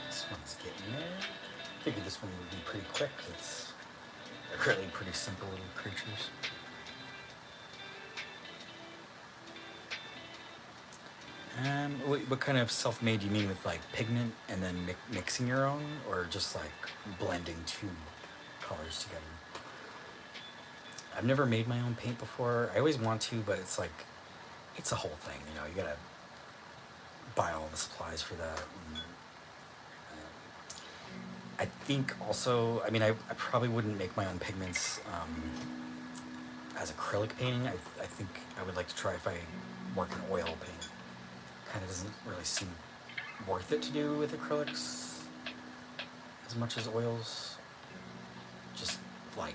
this one's getting there. I figured this one would be pretty quick. It's really pretty simple little creatures. What kind of self-made do you mean with like pigment and then mixing your own, or just like blending two colors together? I've never made my own paint before. I always want to, but it's like, it's a whole thing, you gotta buy all the supplies for that. And, I think also, I probably wouldn't make my own pigments as acrylic painting. I think I would like to try if I work in oil paint. Kind of doesn't really seem worth it to do with acrylics as much as oils. Just like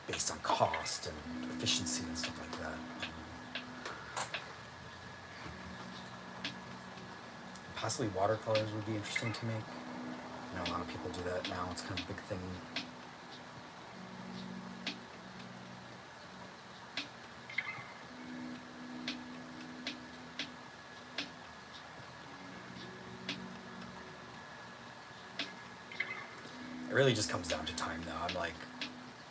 based on cost and efficiency and stuff like that. Possibly watercolors would be interesting to make. I know a lot of people do that now. It's kind of a big thing. It really just comes down to time though. I'm like,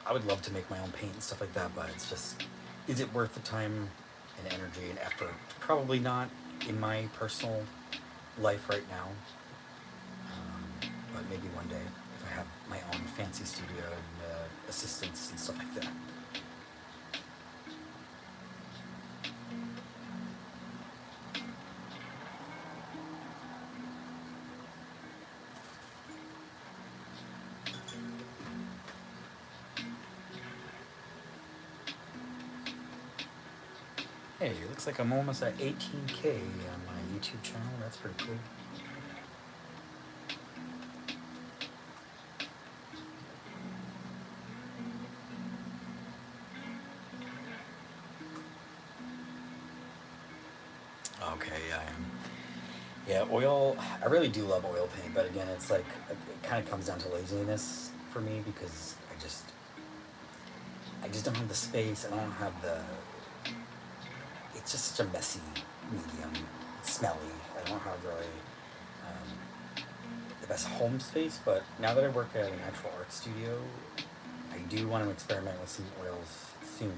I would love to make my own paint and stuff like that, but it's just, is it worth the time and energy and effort? Probably not in my personal life right now. But maybe one day if I have my own fancy studio and assistants and stuff like that. Hey, it looks like I'm almost at 18K on my YouTube channel. That's pretty cool. Okay, yeah, I am. Yeah, oil, I really do love oil paint, but again, it's like, it kind of comes down to laziness for me because I just don't have the space. I don't have it's just such a messy medium. It's smelly. I don't have really the best home space, but now that I work at an actual art studio, I do want to experiment with some oils soon.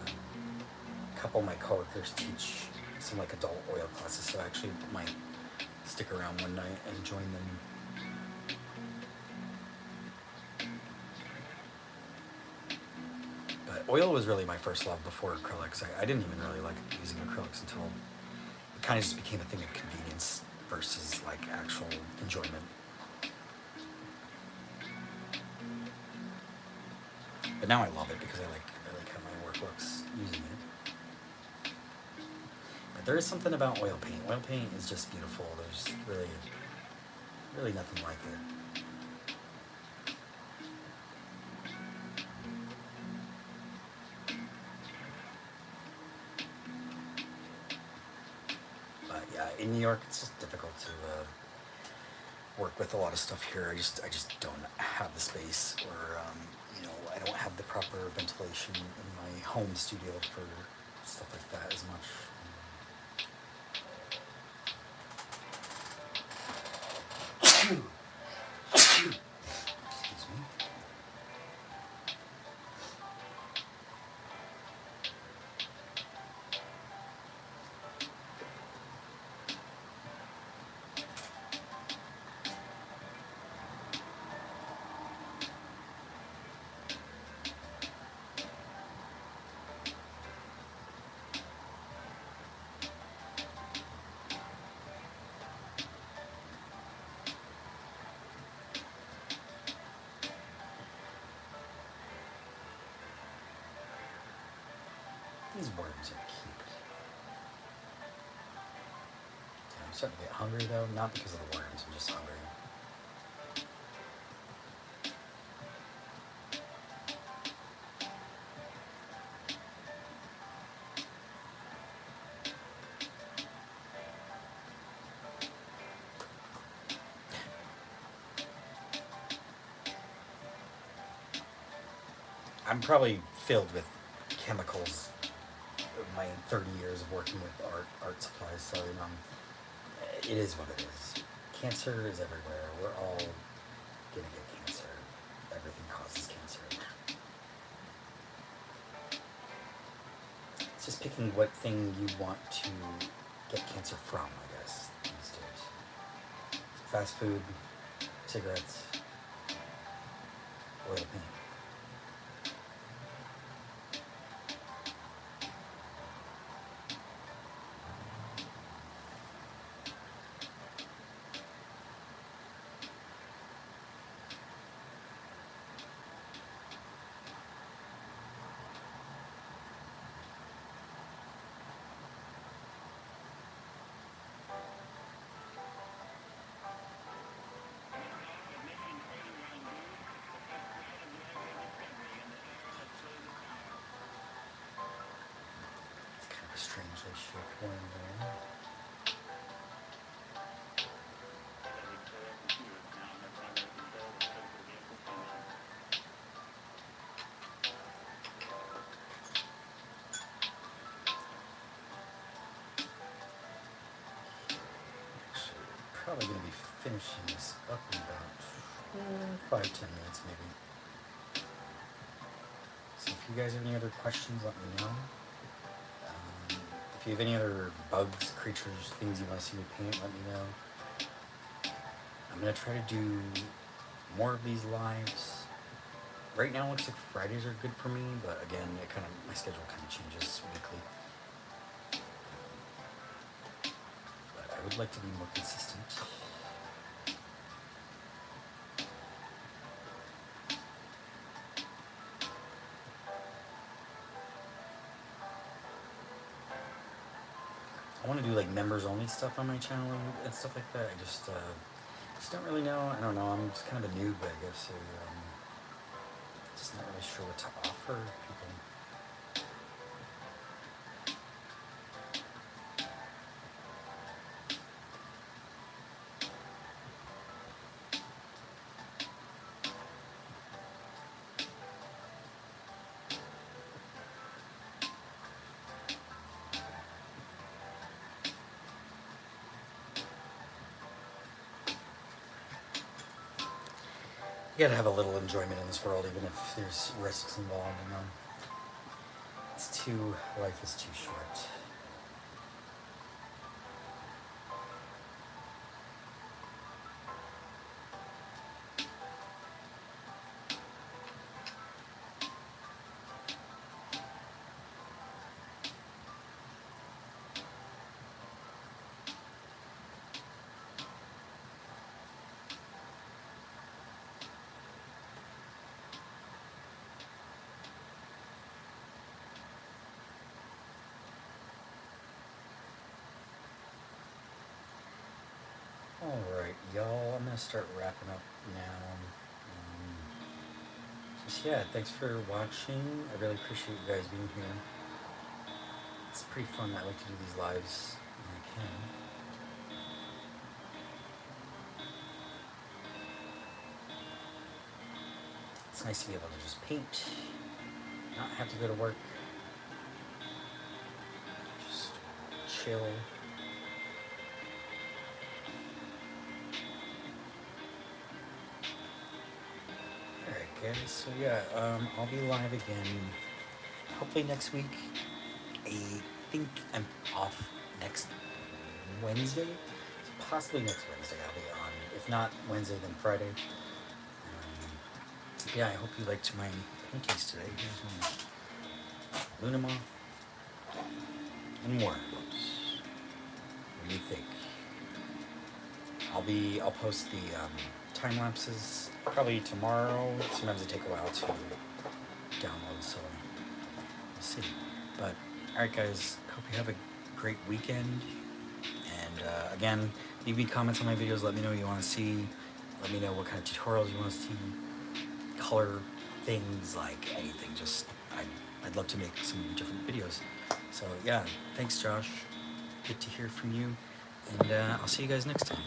A couple of my coworkers teach some like adult oil classes, so I actually might stick around one night and join them. But oil was really my first love before acrylics. I didn't even really like using acrylics until it kind of just became a thing of convenience versus like actual enjoyment. But now I love it because I like how my work looks using it. But there is something about oil paint. Oil paint is just beautiful. There's really nothing like it. in New York, it's just difficult to work with a lot of stuff here. I just don't have the space, or I don't have the proper ventilation in my home studio for stuff like that as much. Excuse me. These worms are cute. Yeah, I'm starting to get hungry though, not because of the worms, I'm just hungry. I'm probably filled with chemicals of my 30 years of working with art supplies, so it is what it is. Cancer is everywhere. We're all gonna get cancer. Everything causes cancer. It's just picking what thing you want to get cancer from, I guess, these days. Fast food, cigarettes, oil paint. Strangely shaped one there. Actually, probably going to be finishing this up in about 5-10 minutes maybe. So if you guys have any other questions, let me know. If you have any other bugs, creatures, things you want to see me paint, let me know. I'm going to try to do more of these lives. Right now it looks like Fridays are good for me, but again, my schedule kind of changes weekly. But I would like to be more consistent. I want to do like members only stuff on my channel and stuff like that. I just don't really know. I don't know. I'm just kind of a noob, I guess. So, just not really sure what to offer people. You gotta have a little enjoyment in this world, even if there's risks involved, life is too short. Alright, y'all, I'm gonna start wrapping up now. Just, yeah, thanks for watching. I really appreciate you guys being here. It's pretty fun. I like to do these lives when I can. It's nice to be able to just paint, not have to go to work, just chill. Alright guys, so yeah, I'll be live again, hopefully next week. I think I'm off next Wednesday, so possibly next Wednesday I'll be on. If not Wednesday, then Friday. Yeah, I hope you liked my paintings today. Here's my Luna Moth and worms. What do you think? I'll post the time lapses probably tomorrow. Sometimes they take a while to download, so we'll see. But alright guys, hope you have a great weekend. And again, leave me comments on my videos. Let me know what you want to see. Let me know what kind of tutorials you want to see. Color things, like anything. Just I'd love to make some different videos. So yeah, thanks Josh. Good to hear from you. And I'll see you guys next time.